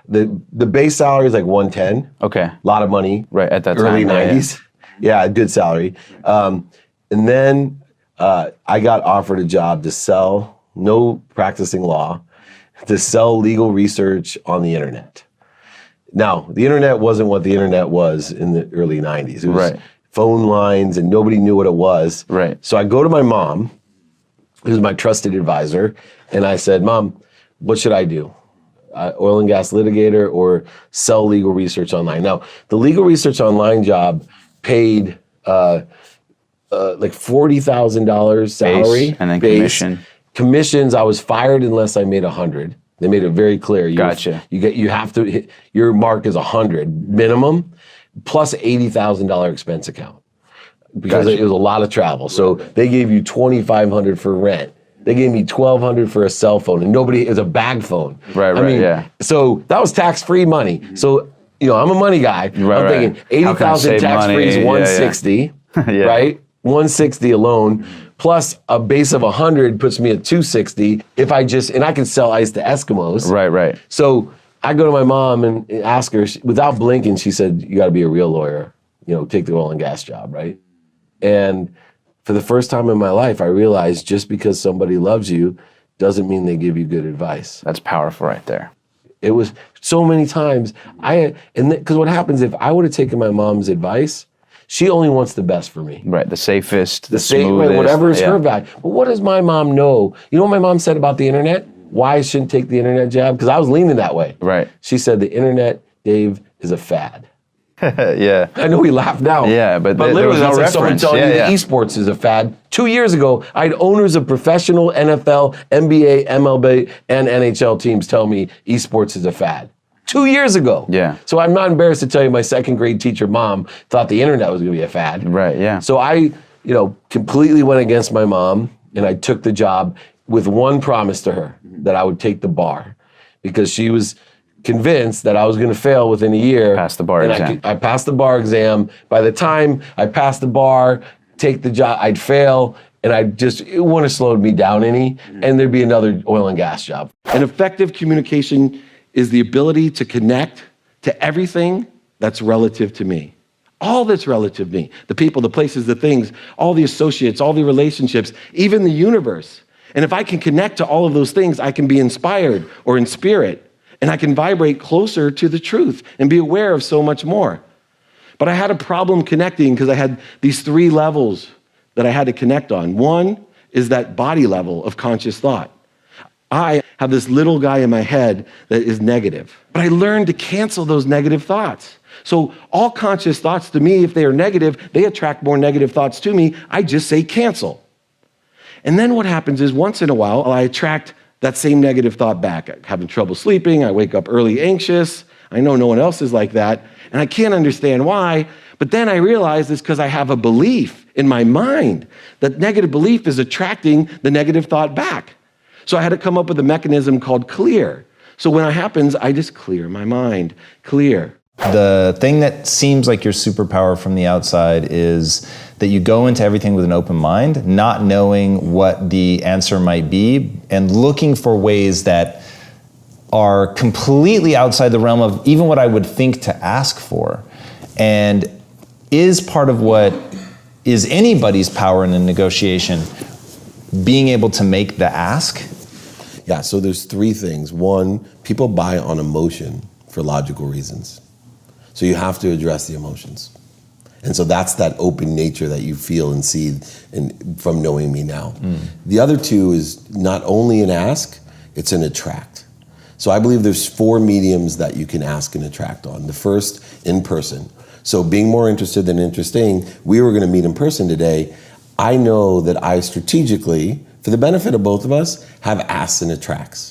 The base salary is like 110. Okay. A lot of money. Right, at that early time. 90s. Yeah, good salary. And then I got offered a job to sell, no practicing law, to sell legal research on the internet. Now, the internet wasn't what the internet was in the early 90s. It was phone lines and nobody knew what it was. Right. So I go to my mom, who's my trusted advisor, and I said, Mom, what should I do? Oil and gas litigator or sell legal research online? Now, the legal research online job paid like $40,000 salary. Base, and then base. commission. Commissions, I was fired unless I made 100. They made it very clear. Gotcha. You have to hit, your mark is 100 minimum, plus $80,000 expense account, because Gotcha. it was a lot of travel. So they gave you $2,500 for rent. They gave me $1,200 for a cell phone, and it was a bag phone. Right, yeah. So that was tax-free money. So I'm a money guy. I'm thinking How can I $80,000 save tax-free is money? $160, Yeah. right? $160 alone, plus a base of 100 puts me at $260. And I can sell ice to Eskimos. Right. So I go to my mom and ask her, without blinking, she said, you got to be a real lawyer, take the oil and gas job, right? And for the first time in my life, I realized just because somebody loves you doesn't mean they give you good advice. That's powerful right there. It was so many times, because what happens if I would have taken my mom's advice, she only wants the best for me. Right, the safest, the safe, smoothest. whatever is her value. But what does my mom know? You know what my mom said about the internet? Why I shouldn't take the internet job? Because I was leaning that way. Right. She said the internet, Dave, is a fad. Yeah. I know we laugh now. Yeah, but literally, there was no that's like someone reference. telling you Yeah, that esports is a fad. 2 years ago, I had owners of professional NFL, NBA, MLB, and NHL teams tell me esports is a fad. 2 years ago. Yeah. So I'm not embarrassed to tell you my second grade teacher mom thought the internet was going to be a fad. Right, yeah. So I, completely went against my mom, and I took the job with one promise to her, that I would take the bar, because she was convinced that I was going to fail within a year. Pass the bar exam. I passed the bar exam. By the time I passed the bar, take the job, I'd fail, and it wouldn't have slowed me down any, and there'd be another oil and gas job. An effective communication is the ability to connect to everything that's relative to me. All that's relative to me. The people, the places, the things, all the associates, all the relationships, even the universe. And if I can connect to all of those things, I can be inspired or in spirit, and I can vibrate closer to the truth and be aware of so much more. But I had a problem connecting because I had these 3 levels that I had to connect on. One is that body level of conscious thought. I have this little guy in my head that is negative, but I learned to cancel those negative thoughts. So all conscious thoughts to me, if they are negative, they attract more negative thoughts to me. I just say cancel. And then what happens is once in a while, I attract that same negative thought back. I'm having trouble sleeping. I wake up early anxious. I know no one else is like that. And I can't understand why. But then I realize it's because I have a belief in my mind that negative belief is attracting the negative thought back. So I had to come up with a mechanism called clear. So when it happens, I just clear my mind. Clear. The thing that seems like your superpower from the outside is that you go into everything with an open mind, not knowing what the answer might be, and looking for ways that are completely outside the realm of even what I would think to ask for, and is part of what is anybody's power in a negotiation, being able to make the ask. Yeah, so there's 3 things. One, people buy on emotion for logical reasons. So you have to address the emotions. And so that's that open nature that you feel and see from knowing me now. The other 2 is not only an ask, it's an attract. So I believe there's 4 mediums that you can ask and attract on. The first, in person. So being more interested than interesting, we were gonna meet in person today. I know that I strategically, for the benefit of both of us, have asks and attracts.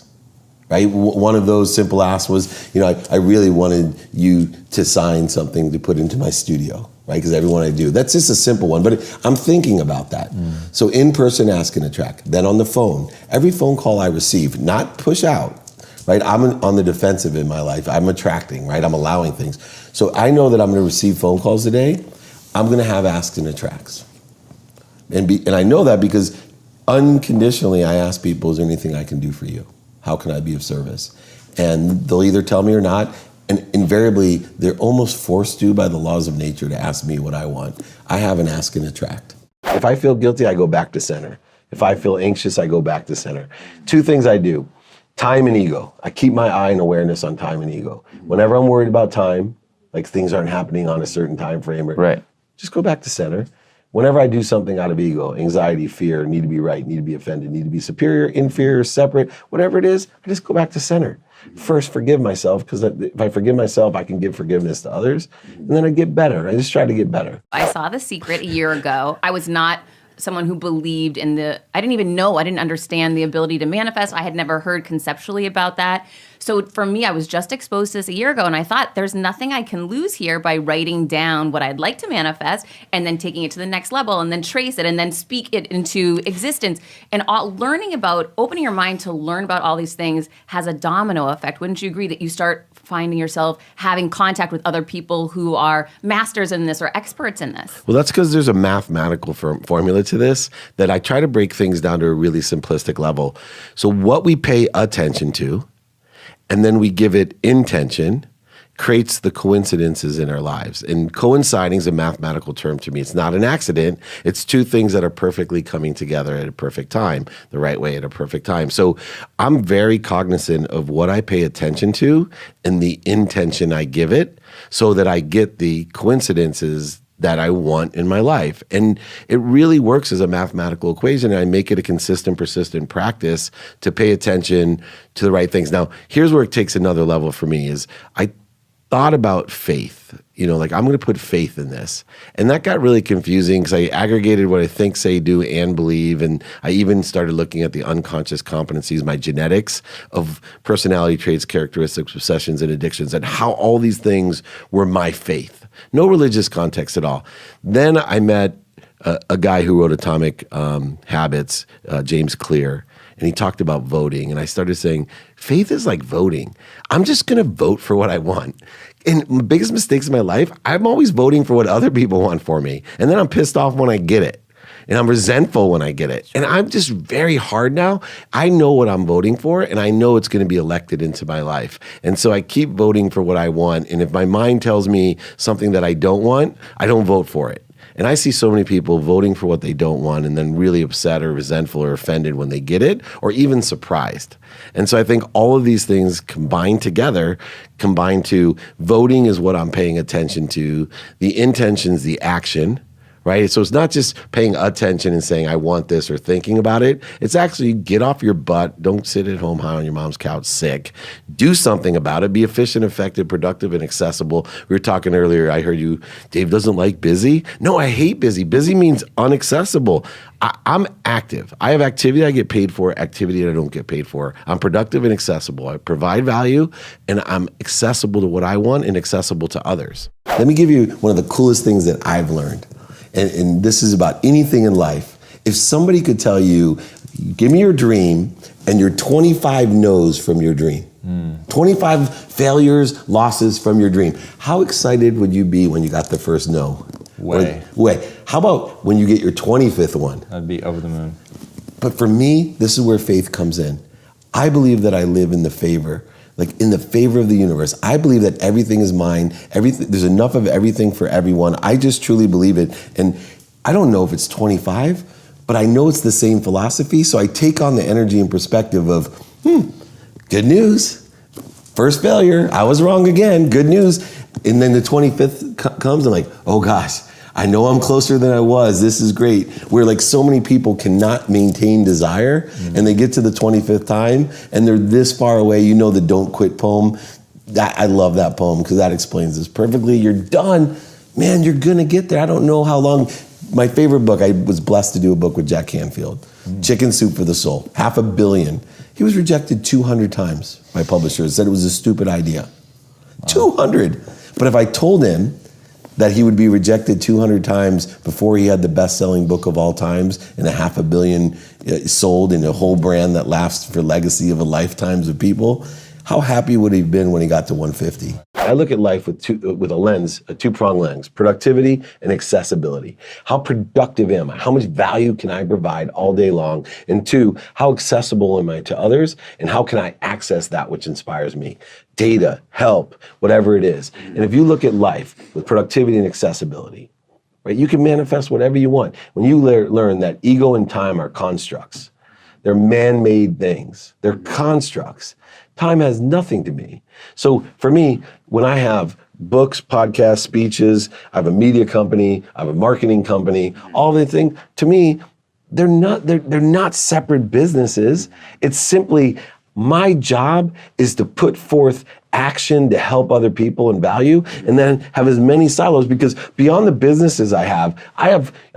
Right? One of those simple asks was, I really wanted you to sign something to put into my studio. right? Because everyone I do, that's just a simple one, but I'm thinking about that. So in person, ask and attract. Then on the phone, every phone call I receive, not push out, right? I'm on the defensive in my life. I'm attracting, right? I'm allowing things. So I know that I'm gonna receive phone calls today. I'm gonna have asks and attracts. And I know that because unconditionally I ask people, is there anything I can do for you? How can I be of service? And they'll either tell me or not. And invariably, they're almost forced to by the laws of nature to ask me what I want. I have an ask and attract. If I feel guilty, I go back to center. If I feel anxious, I go back to center. Two things I do, time and ego. I keep my eye and awareness on time and ego. Whenever I'm worried about time, like things aren't happening on a certain time frame, or just go back to center. Whenever I do something out of ego, anxiety, fear, need to be right, need to be offended, need to be superior, inferior, separate, whatever it is, I just go back to center. First, forgive myself, because if I forgive myself, I can give forgiveness to others, and then I get better. I just try to get better. I saw The Secret a year ago. I was not someone who believed in I didn't understand the ability to manifest. I had never heard conceptually about that. So for me, I was just exposed to this a year ago, and I thought there's nothing I can lose here by writing down what I'd like to manifest and then taking it to the next level and then trace it and then speak it into existence. And learning about, opening your mind to learn about all these things has a domino effect. Wouldn't you agree that you start finding yourself having contact with other people who are masters in this or experts in this? Well, that's because there's a mathematical formula to this that I try to break things down to a really simplistic level. So what we pay attention to, and then we give it intention, creates the coincidences in our lives. And coinciding is a mathematical term to me. It's not an accident. It's two things that are perfectly coming together at a perfect time, the right way at a perfect time. So I'm very cognizant of what I pay attention to and the intention I give it so that I get the coincidences that I want in my life. And it really works as a mathematical equation. And I make it a consistent, persistent practice to pay attention to the right things. Now, here's where it takes another level for me is I thought about faith, like I'm going to put faith in this. And that got really confusing because I aggregated what I think, say, do, and believe. And I even started looking at the unconscious competencies, my genetics of personality traits, characteristics, obsessions, and addictions, and how all these things were my faith. No religious context at all. Then I met a guy who wrote Atomic Habits, James Clear, and he talked about voting. And I started saying, faith is like voting. I'm just going to vote for what I want. And my biggest mistakes in my life, I'm always voting for what other people want for me. And then I'm pissed off when I get it. And I'm resentful when I get it. And I'm just very hard now. I know what I'm voting for, and I know it's going to be elected into my life. And so I keep voting for what I want. And if my mind tells me something that I don't want, I don't vote for it. And I see so many people voting for what they don't want and then really upset or resentful or offended when they get it, or even surprised. And so I think all of these things combine to voting is what I'm paying attention to, the intention's the action, right? So it's not just paying attention and saying, I want this or thinking about it. It's actually get off your butt. Don't sit at home high on your mom's couch sick. Do something about it. Be efficient, effective, productive, and accessible. We were talking earlier, I heard you, Dave doesn't like busy. No, I hate busy. Busy means unaccessible. I'm active. I have activity I get paid for, activity that I don't get paid for. I'm productive and accessible. I provide value, and I'm accessible to what I want and accessible to others. Let me give you one of the coolest things that I've learned. And this is about anything in life. If somebody could tell you, give me your dream and your 25 no's from your dream, 25 failures, losses from your dream, how excited would you be when you got the first no? Way. How about when you get your 25th one? I'd be over the moon. But for me, this is where faith comes in. I believe that I live in the favor of the universe. I believe that everything is mine. There's enough of everything for everyone. I just truly believe it. And I don't know if it's 25, but I know it's the same philosophy. So I take on the energy and perspective of, good news. First failure. I was wrong again. Good news. And then the 25th comes. I'm like, oh gosh, I know I'm closer than I was. This is great. Where like so many people cannot maintain desire and they get to the 25th time and they're this far away. You know the Don't Quit poem. I love that poem because that explains this perfectly. You're done. Man, you're going to get there. I don't know how long. My favorite book, I was blessed to do a book with Jack Canfield, Chicken Soup for the Soul, 500 million. He was rejected 200 times by publishers, said it was a stupid idea. 200. But if I told him, that he would be rejected 200 times before he had the best-selling book of all times and 500 million sold in a whole brand that lasts for legacy of a lifetimes of people. How happy would he have been when he got to 150? I look at life with a two-pronged lens, productivity and accessibility. How productive am I? How much value can I provide all day long? And 2, how accessible am I to others? And how can I access that which inspires me? Data, help, whatever it is. And if you look at life with productivity and accessibility, right, you can manifest whatever you want. When you learn that ego and time are constructs, they're man-made things, they're constructs. Time has nothing to me. So for me, when I have books, podcasts, speeches, I have a media company, I have a marketing company, all the things, to me, they're not separate businesses. It's simply my job is to put forth action to help other people and value, and then have as many silos, because beyond the businesses I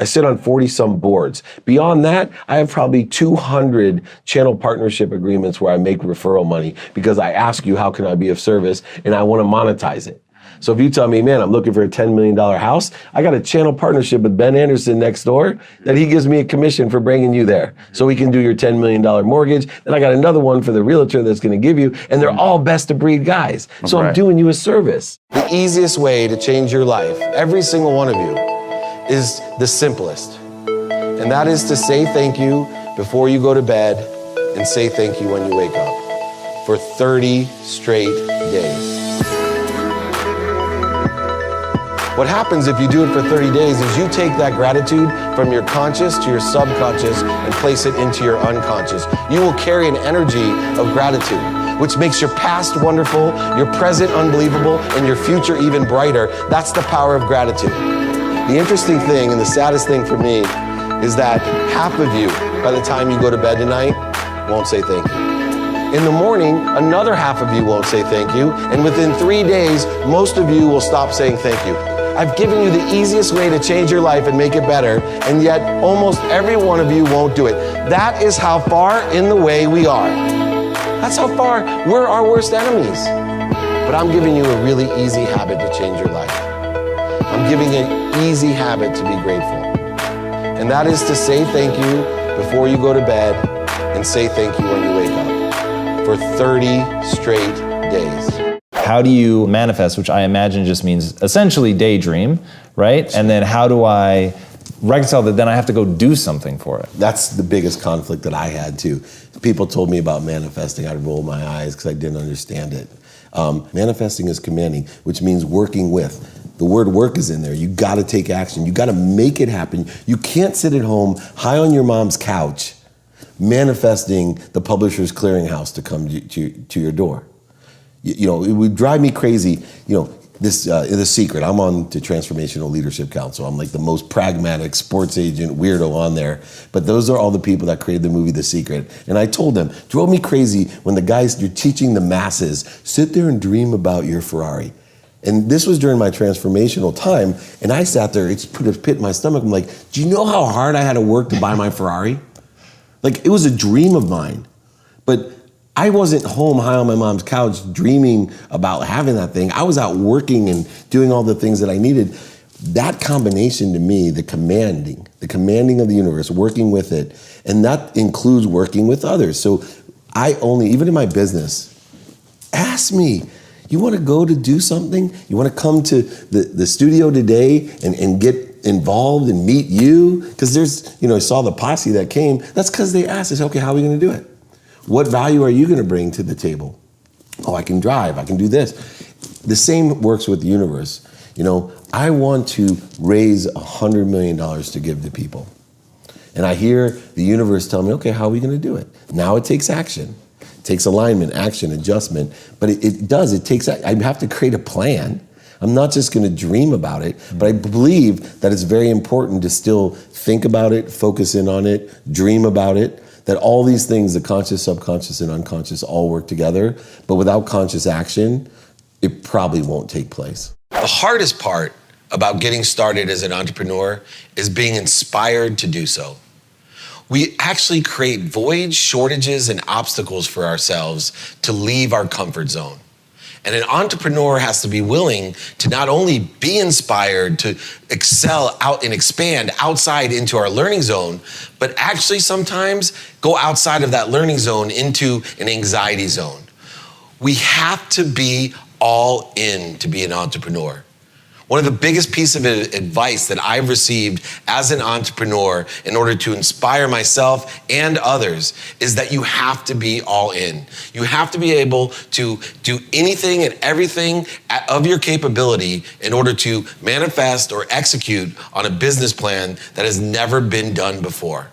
sit on 40 some boards. Beyond that, I have probably 200 channel partnership agreements where I make referral money because I ask you, how can I be of service? And I want to monetize it. So if you tell me, man, I'm looking for a $10 million house, I got a channel partnership with Ben Anderson next door that he gives me a commission for bringing you there so we can do your $10 million mortgage. Then I got another one for the realtor that's going to give you, and they're all best of breed guys. So I'm doing you a service. The easiest way to change your life, every single one of you, is the simplest. And that is to say thank you before you go to bed and say thank you when you wake up for 30 straight days. What happens if you do it for 30 days is you take that gratitude from your conscious to your subconscious and place it into your unconscious. You will carry an energy of gratitude, which makes your past wonderful, your present unbelievable, and your future even brighter. That's the power of gratitude. The interesting thing and the saddest thing for me is that half of you, by the time you go to bed tonight, won't say thank you. In the morning, another half of you won't say thank you, and within 3 days, most of you will stop saying thank you. I've given you the easiest way to change your life and make it better, and yet almost every one of you won't do it. That is how far in the way we are. That's how far we're our worst enemies. But I'm giving you a really easy habit to change your life. I'm giving you an easy habit to be grateful. And that is to say thank you before you go to bed and say thank you when you wake up for 30 straight days. How do you manifest, which I imagine just means essentially daydream, right? And then how do I reconcile that then I have to go do something for it? That's the biggest conflict that I had too. People told me about manifesting, I'd roll my eyes because I didn't understand it. Manifesting is commanding, which means working with. The word work is in there. You gotta take action. You gotta make it happen. You can't sit at home high on your mom's couch manifesting the Publishers Clearinghouse to come to your door. You know, it would drive me crazy. You know, The Secret. I'm on the Transformational Leadership Council. I'm like the most pragmatic sports agent weirdo on there. But those are all the people that created the movie The Secret. And I told them, drove me crazy when the guys, you're teaching the masses, sit there and dream about your Ferrari. And this was during my transformational time. And I sat there, it's put a pit in my stomach. I'm like, do you know how hard I had to work to buy my Ferrari? Like, it was a dream of mine. But I wasn't home high on my mom's couch dreaming about having that thing. I was out working and doing all the things that I needed. That combination to me, the commanding of the universe, working with it, and that includes working with others. So even in my business, ask me, you want to go to do something? You want to come to the studio today and get involved and meet you? Because I saw the posse that came. That's because they asked us, okay, how are we going to do it? What value are you going to bring to the table? Oh, I can drive, I can do this. The same works with the universe. I want to raise $100 million to give to people. And I hear the universe tell me, okay, how are we going to do it? Now it takes action. It takes alignment, action, adjustment. But it takes, I have to create a plan. I'm not just going to dream about it, but I believe that it's very important to still think about it, focus in on it, dream about it. That all these things, the conscious, subconscious, and unconscious all work together, but without conscious action, it probably won't take place. The hardest part about getting started as an entrepreneur is being inspired to do so. We actually create voids, shortages, and obstacles for ourselves to leave our comfort zone. And an entrepreneur has to be willing to not only be inspired to excel out and expand outside into our learning zone, but actually sometimes go outside of that learning zone into an anxiety zone. We have to be all in to be an entrepreneur. One of the biggest pieces of advice that I've received as an entrepreneur in order to inspire myself and others is that you have to be all in. You have to be able to do anything and everything of your capability in order to manifest or execute on a business plan that has never been done before.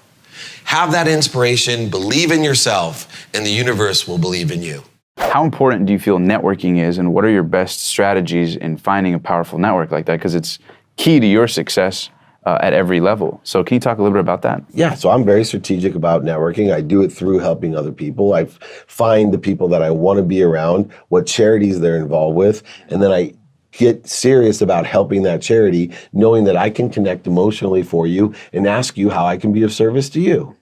Have that inspiration, believe in yourself, and the universe will believe in you. How important do you feel networking is, and what are your best strategies in finding a powerful network like that? Because it's key to your success at every level. So can you talk a little bit about that? Yeah, so I'm very strategic about networking. I do it through helping other people. I find the people that I want to be around, what charities they're involved with, and then I get serious about helping that charity, knowing that I can connect emotionally for you and ask you how I can be of service to you.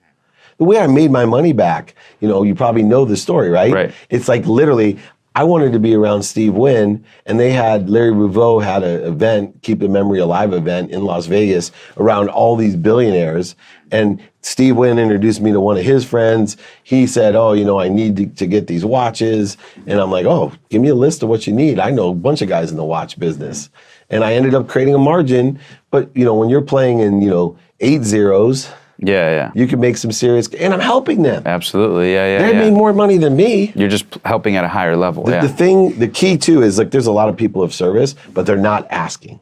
The way I made my money back, you probably know the story, right? Right. It's like literally, I wanted to be around Steve Wynn, and Larry Rouveau had an event, Keep the Memory Alive event in Las Vegas around all these billionaires. And Steve Wynn introduced me to one of his friends. He said, I need to get these watches. And I'm like, give me a list of what you need. I know a bunch of guys in the watch business. And I ended up creating a margin. But, when you're playing in, 8 zeros, you can make some serious, and I'm helping them. Absolutely, They made more money than me. You're just helping at a higher level. The key too is there's a lot of people of service, but they're not asking.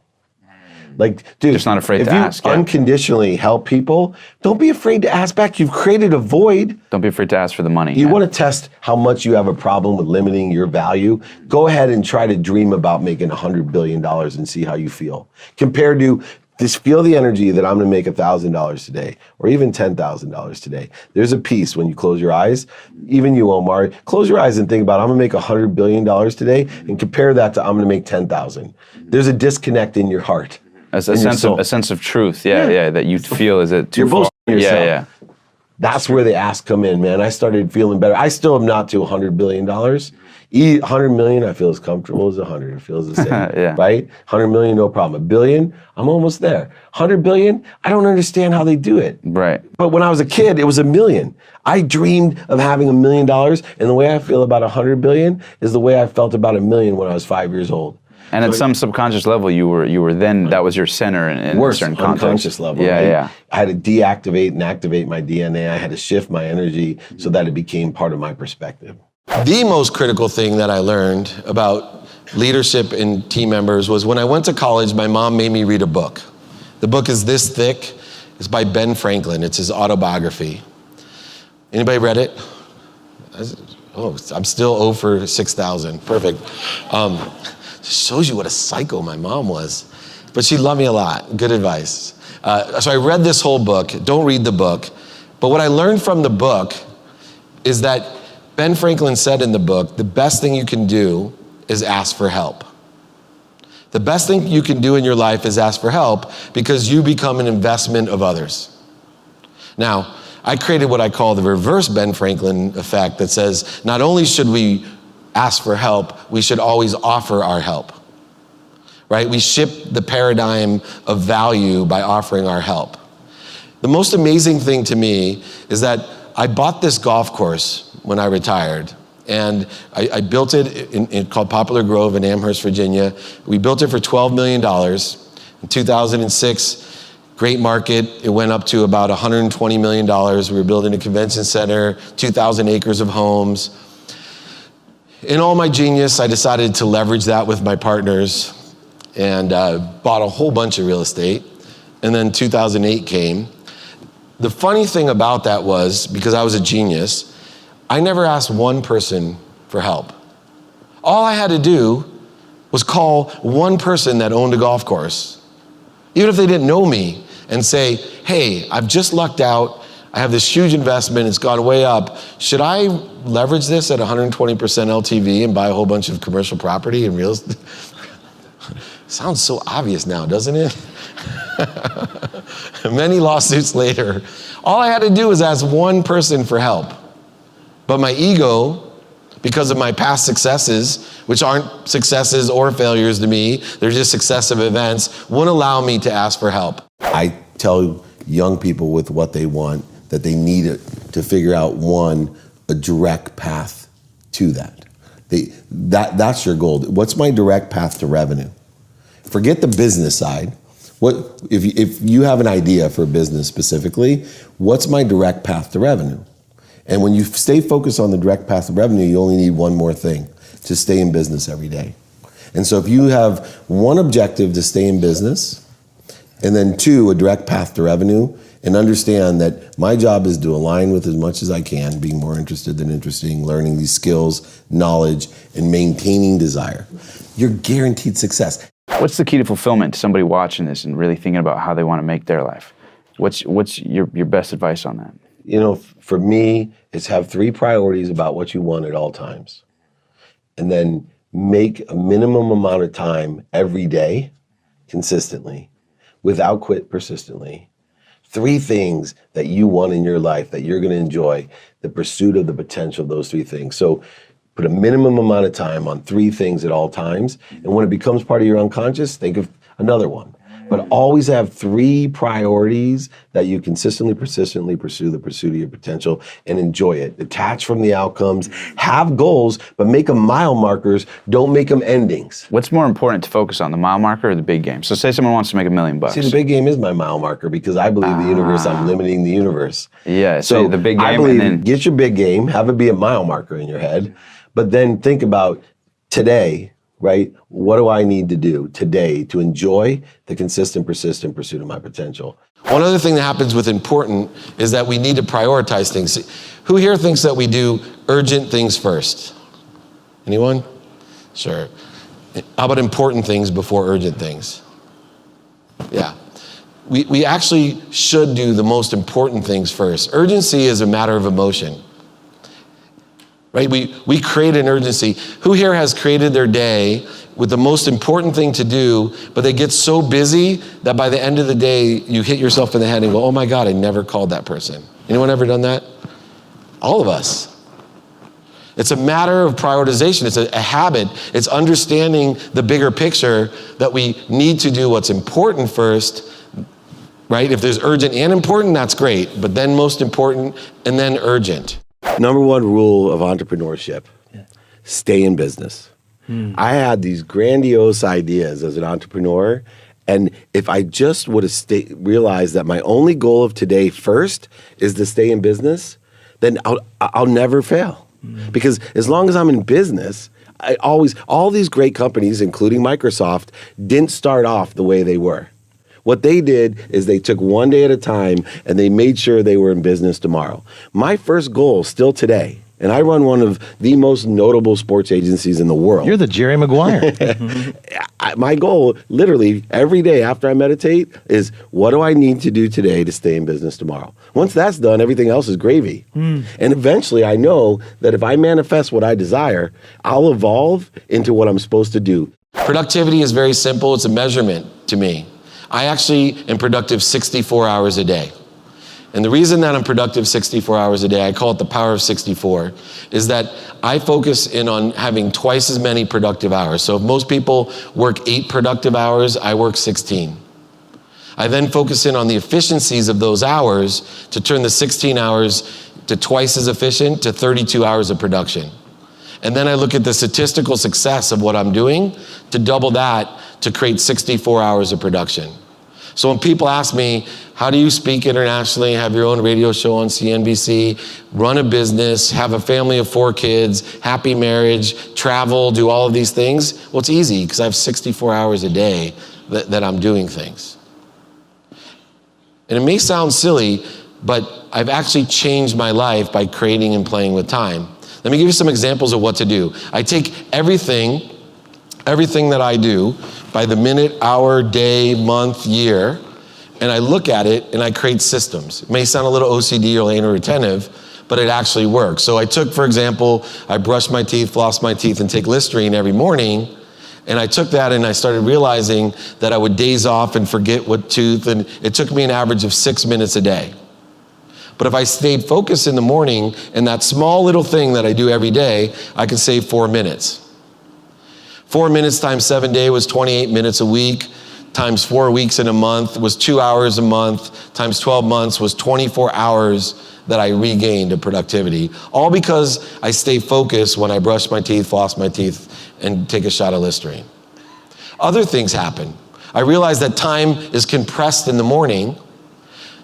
Dude, just not afraid to ask. If you unconditionally help people, don't be afraid to ask back. You've created a void. Don't be afraid to ask for the money. You want to test how much you have a problem with limiting your value? Go ahead and try to dream about making $100 billion and see how you feel. Compared to just feel the energy that I'm going to make $1,000 today, or even $10,000 today. There's a piece when you close your eyes, even you, Omar, close your eyes and think about, I'm going to make $100 billion today, and compare that to I'm going to make 10,000. There's a disconnect in your heart. A sense of truth, that you feel is it too You're far? bullshitting yourself. That's where the asks come in, man. I started feeling better. I still am not to $100 billion. 100 million, I feel as comfortable as 100. It feels the same, right? 100 million, no problem. $1 billion, I'm almost there. 100 billion, I don't understand how they do it. Right. But when I was a kid, it was $1 million. I dreamed of having $1 million, and the way I feel about 100 billion is the way I felt about $1 million when I was 5 years old. And at some subconscious level, you were then, that was your center in a certain context. Unconscious level, right? I had to deactivate and activate my DNA. I had to shift my energy so that it became part of my perspective. The most critical thing that I learned about leadership and team members was when I went to college, my mom made me read a book. The book is this thick. It's by Ben Franklin. It's his autobiography. Anybody read it? I'm still 0 for 6,000. Perfect. Shows you what a psycho my mom was. But she loved me a lot. Good advice. So I read this whole book. Don't read the book. But what I learned from the book is that Ben Franklin said in the book, the best thing you can do is ask for help. The best thing you can do in your life is ask for help because you become an investment of others. Now, I created what I call the reverse Ben Franklin effect that says, not only should we ask for help, we should always offer our help, right? We shift the paradigm of value by offering our help. The most amazing thing to me is that I bought this golf course when I retired, and I built it called Poplar Grove in Amherst, Virginia. We built it for $12 million. In 2006, great market. It went up to about $120 million. We were building a convention center, 2,000 acres of homes. In all my genius, I decided to leverage that with my partners and bought a whole bunch of real estate. And then 2008 came. The funny thing about that was, because I was a genius, I never asked one person for help. All I had to do was call one person that owned a golf course, even if they didn't know me, and say, hey, I've just lucked out. I have this huge investment. It's gone way up. Should I leverage this at 120% LTV and buy a whole bunch of commercial property and real estate? Sounds so obvious now, doesn't it? Many lawsuits later, all I had to do was ask one person for help. But my ego because of my past successes, which aren't successes or failures to me, they're just successive events, wouldn't allow me to ask for help. I tell young people with what they want that they need to figure out, one, a direct path to that. That's your goal. What's my direct path to revenue? Forget the business side. What if you have an idea for a business specifically, what's my direct path to revenue? And when you stay focused on the direct path to revenue, you only need one more thing, to stay in business every day. And so if you have one objective to stay in business, and then two, a direct path to revenue, and understand that my job is to align with as much as I can, being more interested than interesting, learning these skills, knowledge, and maintaining desire, you're guaranteed success. What's the key to fulfillment to somebody watching this and really thinking about how they want to make their life? What's your best advice on that? You know, for me, it's have 3 priorities about what you want at all times. And then make a minimum amount of time every day, consistently, without quit persistently. 3 things that you want in your life that you're going to enjoy, the pursuit of the potential of those 3 things. So put a minimum amount of time on 3 things at all times. And when it becomes part of your unconscious, think of another one. But always have 3 priorities that you consistently, persistently pursue the pursuit of your potential and enjoy it. Detach from the outcomes, have goals, but make them mile markers, don't make them endings. What's more important to focus on, the mile marker or the big game? So say someone wants to make $1 million. See, the big game is my mile marker because I believe the universe, I'm limiting the universe. Yeah, so the big game, I believe, and then get your big game, have it be a mile marker in your head, but then think about today, right? What do I need to do today to enjoy the consistent, persistent pursuit of my potential? One other thing that happens with important is that we need to prioritize things. Who here thinks that we do urgent things first? Anyone? Sure. How about important things before urgent things? Yeah. We actually should do the most important things first. Urgency is a matter of emotion. Right? We create an urgency. Who here has created their day with the most important thing to do, but they get so busy that by the end of the day, you hit yourself in the head and go, oh my God, I never called that person. Anyone ever done that? All of us. It's a matter of prioritization. It's a habit. It's understanding the bigger picture that we need to do what's important first, right? If there's urgent and important, that's great, but then most important and then urgent. Number 1 rule of entrepreneurship, stay in business. I had these grandiose ideas as an entrepreneur, and if I just would have realized that my only goal of today first is to stay in business, then I'll never fail. Because as long as I'm in business, all these great companies, including Microsoft, didn't start off the way they were. What they did is they took one day at a time and they made sure they were in business tomorrow. My first goal still today, and I run one of the most notable sports agencies in the world. You're the Jerry Maguire. My goal, literally, every day after I meditate is, what do I need to do today to stay in business tomorrow? Once that's done, everything else is gravy. And eventually I know that if I manifest what I desire, I'll evolve into what I'm supposed to do. Productivity is very simple. It's a measurement to me. I actually am productive 64 hours a day. And the reason that I'm productive 64 hours a day, I call it the power of 64, is that I focus in on having twice as many productive hours. So if most people work 8 productive hours, I work 16. I then focus in on the efficiencies of those hours to turn the 16 hours to twice as efficient to 32 hours of production. And then I look at the statistical success of what I'm doing to double that to create 64 hours of production. So when people ask me, how do you speak internationally, have your own radio show on CNBC, run a business, have a family of 4 kids, happy marriage, travel, do all of these things? Well, it's easy because I have 64 hours a day that I'm doing things. And it may sound silly, but I've actually changed my life by creating and playing with time. Let me give you some examples of what to do. I take everything that I do by the minute, hour, day, month, year, and I look at it and I create systems. It may sound a little OCD or anal retentive, but it actually works. So I took, for example, I brush my teeth, floss my teeth, and take Listerine every morning. And I took that and I started realizing that I would daze off and forget what tooth, and it took me an average of 6 minutes a day. But if I stayed focused in the morning and that small little thing that I do every day, I can save 4 minutes. 4 minutes times 7 days was 28 minutes a week, times 4 weeks in a month was 2 hours a month, times 12 months was 24 hours that I regained of productivity. All because I stay focused when I brush my teeth, floss my teeth, and take a shot of Listerine. Other things happen. I realize that time is compressed in the morning.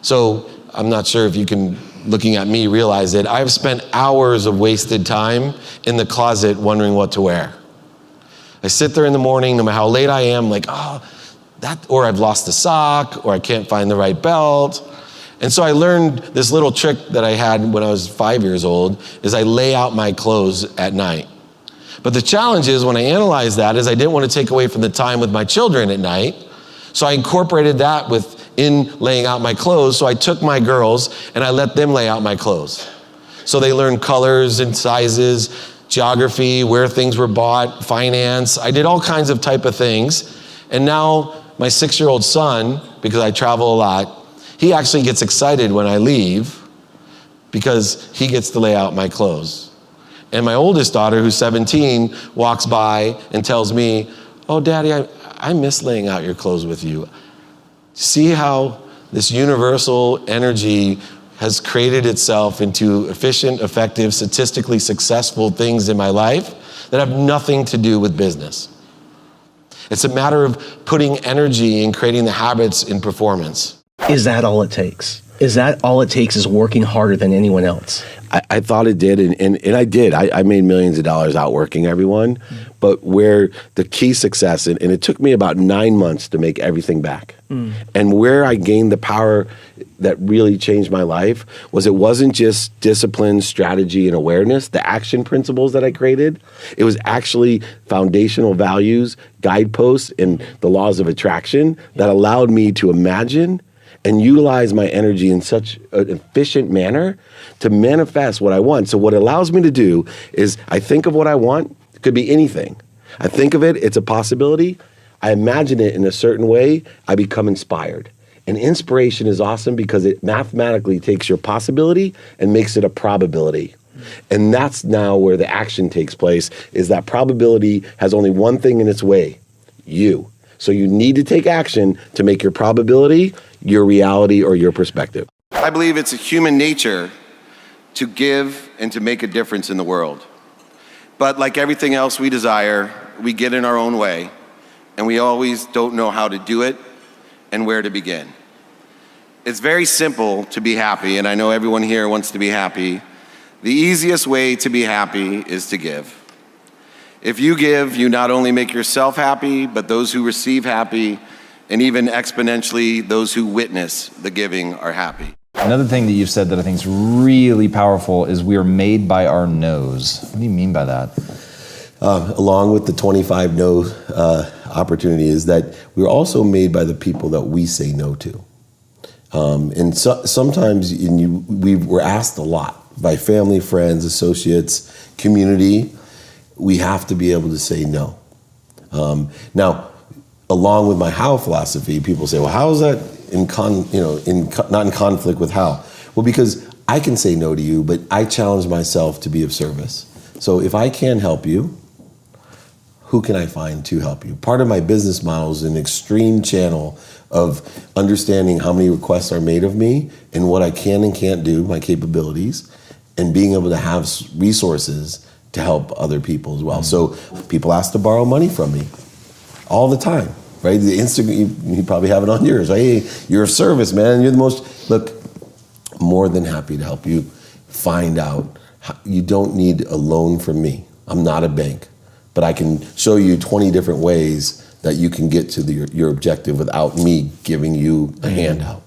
So I'm not sure if you can, looking at me, realize it. I've spent hours of wasted time in the closet wondering what to wear. I sit there in the morning, no matter how late I am, like, or I've lost a sock, or I can't find the right belt. And so I learned this little trick that I had when I was 5 years old, is I lay out my clothes at night. But the challenge is, when I analyzed that, is I didn't want to take away from the time with my children at night. So I incorporated that in laying out my clothes. So I took my girls and I let them lay out my clothes. So they learned colors and sizes, geography, where things were bought, finance. I did all kinds of type of things. And now my 6-year-old son, because I travel a lot, he actually gets excited when I leave because he gets to lay out my clothes. And my oldest daughter, who's 17, walks by and tells me, "Oh, Daddy, I miss laying out your clothes with you." See how this universal energy has created itself into efficient, effective, statistically successful things in my life that have nothing to do with business. It's a matter of putting energy and creating the habits in performance. Is that all it takes? Is that all it takes, is working harder than anyone else? I thought it did, and I did. I made millions of dollars outworking everyone. But where the key success, and it took me about 9 months to make everything back. And where I gained the power that really changed my life was, it wasn't just discipline, strategy, and awareness, the action principles that I created. It was actually foundational values, guideposts, and the laws of attraction that allowed me to imagine and utilize my energy in such an efficient manner to manifest what I want. So what it allows me to do is, I think of what I want. It could be anything. I think of it, it's a possibility. I imagine it in a certain way. I become inspired. And inspiration is awesome because it mathematically takes your possibility and makes it a probability. And that's now where the action takes place, is that probability has only one thing in its way: you. So you need to take action to make your probability your reality or your perspective. I believe it's a human nature to give and to make a difference in the world. But like everything else we desire, we get in our own way, and we always don't know how to do it and where to begin. It's very simple to be happy, and I know everyone here wants to be happy. The easiest way to be happy is to give. If you give, you not only make yourself happy, but those who receive happy, and even exponentially, those who witness the giving are happy. Another thing that you've said that I think is really powerful is, we are made by our no's. What do you mean by that? Along with the 25 no opportunity, is that we're also made by the people that we say no to. And sometimes we're asked a lot by family, friends, associates, community. We have to be able to say no. Now, along with my how philosophy, people say, well, how is that not in conflict with how? Well, because I can say no to you, but I challenge myself to be of service. So if I can help you, who can I find to help you? Part of my business model is an extreme channel of understanding how many requests are made of me and what I can and can't do, my capabilities, and being able to have resources to help other people as well. So people ask to borrow money from me all the time, right? The Instagram, you probably have it on yours. Hey, you're of service, man. You're the most, look, more than happy to help you find out. You don't need a loan from me. I'm not a bank, but I can show you 20 different ways that you can get to your objective without me giving you a handout.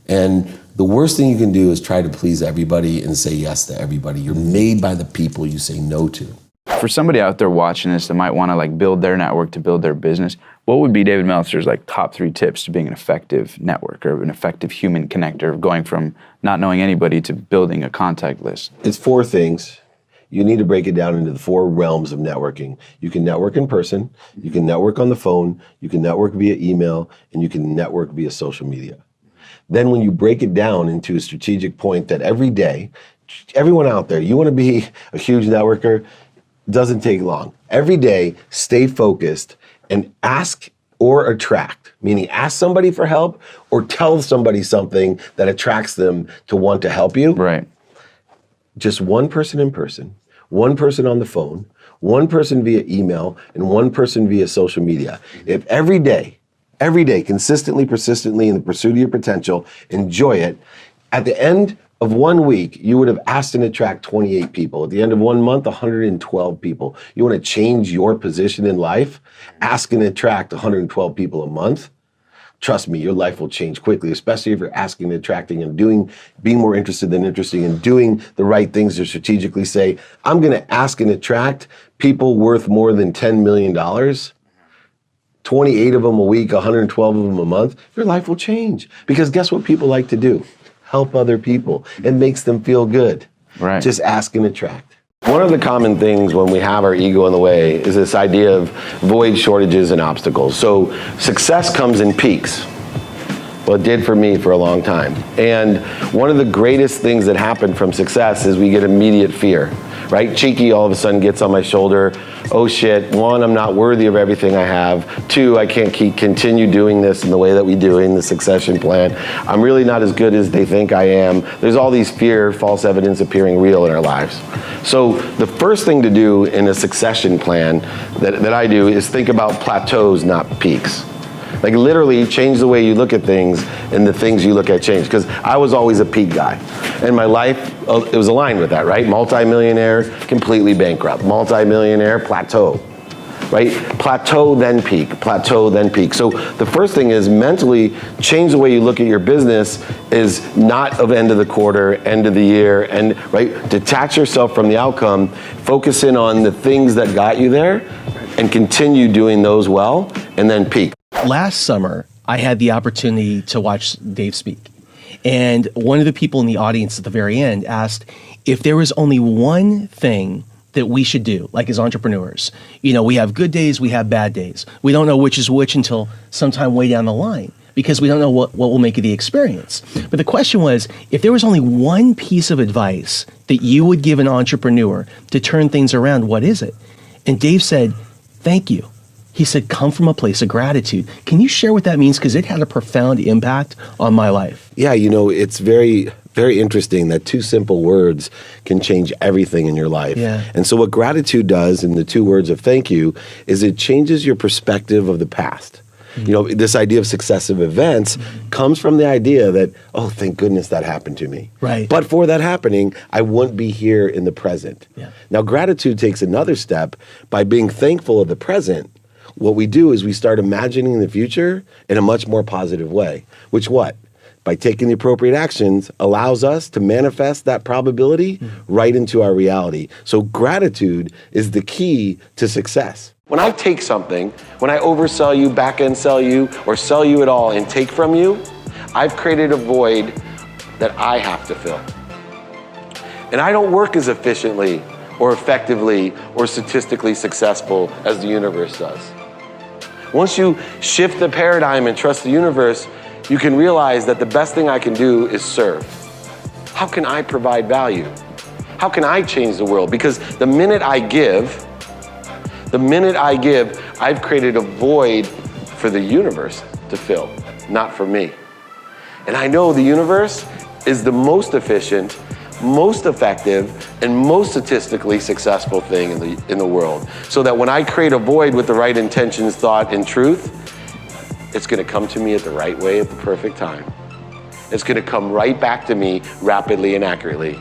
And the worst thing you can do is try to please everybody and say yes to everybody. You're made by the people you say no to. For somebody out there watching this that might want to build their network, to build their business, what would be David Meltzer's top 3 tips to being an effective networker, an effective human connector, of going from not knowing anybody to building a contact list? It's 4 things. You need to break it down into the 4 realms of networking. You can network in person, you can network on the phone, you can network via email, and you can network via social media. Then when you break it down into a strategic point that every day, everyone out there, you want to be a huge networker, doesn't take long. Every day, stay focused and ask or attract, meaning ask somebody for help or tell somebody something that attracts them to want to help you. Right. Just one person in person, one person on the phone, one person via email, and one person via social media. If every day, consistently, persistently, in the pursuit of your potential, enjoy it, at the end of 1 week, you would have asked and attract 28 people. At the end of 1 month, 112 people. You want to change your position in life? Ask and attract 112 people a month. Trust me, your life will change quickly, especially if you're asking, attracting, and being more interested than interesting and doing the right things to strategically say, I'm going to ask and attract people worth more than $10 million. 28 of them a week, 112 of them a month. Your life will change. Because guess what people like to do? Help other people. It makes them feel good. Right. Just ask and attract. One of the common things when we have our ego in the way is this idea of void, shortages, and obstacles. So success comes in peaks. Well, it did for me for a long time. And one of the greatest things that happen from success is we get immediate fear, right? Cheeky all of a sudden gets on my shoulder. Oh shit, 1, I'm not worthy of everything I have. 2, I can't continue doing this in the way that we do in the succession plan. I'm really not as good as they think I am. There's all these fear, false evidence appearing real in our lives. So the first thing to do in a succession plan that I do is think about plateaus, not peaks. Like literally change the way you look at things and the things you look at change. Because I was always a peak guy. And my life, it was aligned with that, right? Multimillionaire, completely bankrupt. Multimillionaire, plateau, right? Plateau, then peak. Plateau, then peak. So the first thing is mentally change the way you look at your business is not of end of the quarter, end of the year, and right? Detach yourself from the outcome, focus in on the things that got you there, and continue doing those well, and then peak. Last summer, I had the opportunity to watch Dave speak. And one of the people in the audience at the very end asked if there was only one thing that we should do, like as entrepreneurs. You know, we have good days, we have bad days. We don't know which is which until sometime way down the line because we don't know what will make it the experience. But the question was, if there was only one piece of advice that you would give an entrepreneur to turn things around, what is it? And Dave said, thank you. He said, come from a place of gratitude. Can you share what that means? Because it had a profound impact on my life. Yeah, you know, it's very, very interesting that 2 simple words can change everything in your life. Yeah. And so what gratitude does in the 2 words of thank you is it changes your perspective of the past. Mm-hmm. You know, this idea of successive events comes from the idea that, oh, thank goodness that happened to me. Right. But for that happening, I wouldn't be here in the present. Yeah. Now, gratitude takes another step by being thankful of the present. What we do is we start imagining the future in a much more positive way, which by taking the appropriate actions, allows us to manifest that probability right into our reality. So gratitude is the key to success. When I take something, when I oversell you, back-end sell you, or sell you at all and take from you, I've created a void that I have to fill. And I don't work as efficiently or effectively or statistically successful as the universe does. Once you shift the paradigm and trust the universe, you can realize that the best thing I can do is serve. How can I provide value? How can I change the world? Because the minute I give, I've created a void for the universe to fill, not for me. And I know the universe is the most efficient, most effective, and most statistically successful thing in the world. So that when I create a void with the right intentions, thought, and truth, it's gonna come to me at the right way at the perfect time. It's gonna come right back to me rapidly and accurately.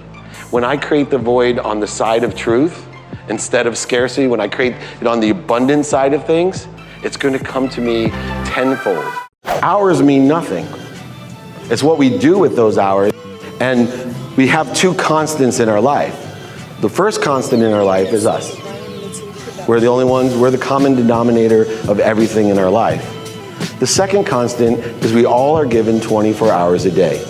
When I create the void on the side of truth, instead of scarcity, when I create it on the abundant side of things, it's gonna come to me tenfold. Hours mean nothing. It's what we do with those hours. And we have 2 constants in our life. The first constant in our life is us. We're the only ones, we're the common denominator of everything in our life. The second constant is we all are given 24 hours a day.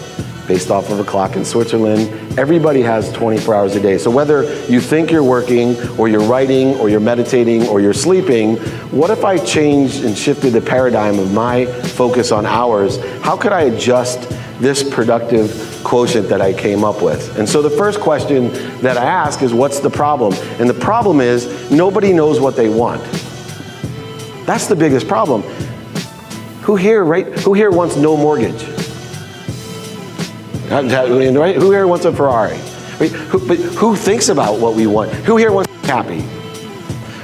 based off of a clock in Switzerland. Everybody has 24 hours a day. So whether you think you're working, or you're writing, or you're meditating, or you're sleeping, what if I changed and shifted the paradigm of my focus on hours? How could I adjust this productive quotient that I came up with? And so the first question that I ask is, what's the problem? And the problem is, nobody knows what they want. That's the biggest problem. Who here wants no mortgage? Right? Who here wants a Ferrari? Right? Who thinks about what we want? Who here wants to be happy?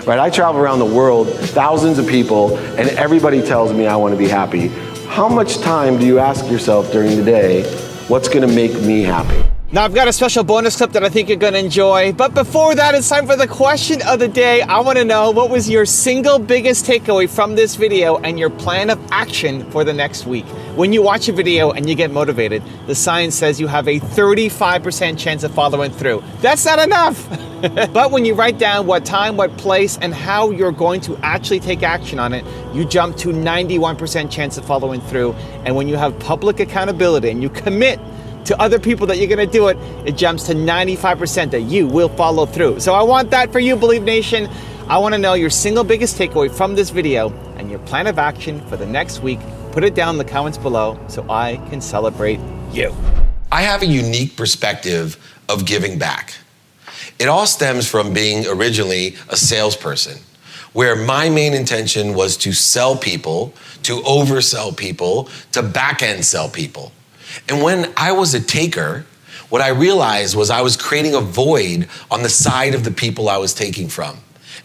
Right? I travel around the world, thousands of people, and everybody tells me I want to be happy. How much time do you ask yourself during the day, what's going to make me happy? Now I've got a special bonus clip that I think you're going to enjoy. But before that, it's time for the question of the day. I want to know, what was your single biggest takeaway from this video and your plan of action for the next week? When you watch a video and you get motivated, the science says you have a 35% chance of following through. That's not enough. But when you write down what time, what place, and how you're going to actually take action on it, you jump to 91% chance of following through. And when you have public accountability and you commit to other people that you're gonna do it, it jumps to 95% that you will follow through. So I want that for you, Believe Nation. I wanna know your single biggest takeaway from this video and your plan of action for the next week. Put it down in the comments below so I can celebrate you. I have a unique perspective of giving back. It all stems from being originally a salesperson, where my main intention was to sell people, to oversell people, to back-end sell people. And when I was a taker, what I realized was I was creating a void on the side of the people I was taking from.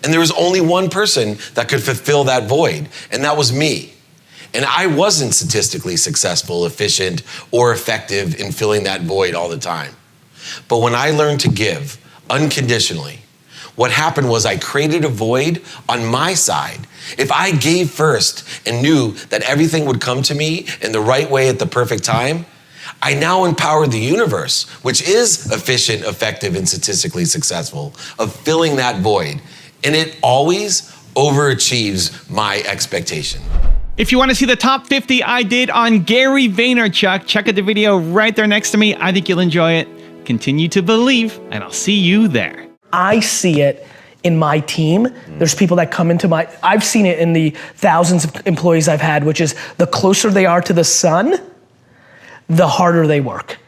And there was only one person that could fulfill that void, and that was me. And I wasn't statistically successful, efficient, or effective in filling that void all the time. But when I learned to give unconditionally, what happened was I created a void on my side. If I gave first and knew that everything would come to me in the right way at the perfect time, I now empowered the universe, which is efficient, effective, and statistically successful, of filling that void. And it always overachieves my expectation. If you want to see the top 50 I did on Gary Vaynerchuk, check out the video right there next to me. I think you'll enjoy it. Continue to believe, and I'll see you there. I see it in my team. There's people that come into I've seen it in the thousands of employees I've had, which is the closer they are to the sun, the harder they work.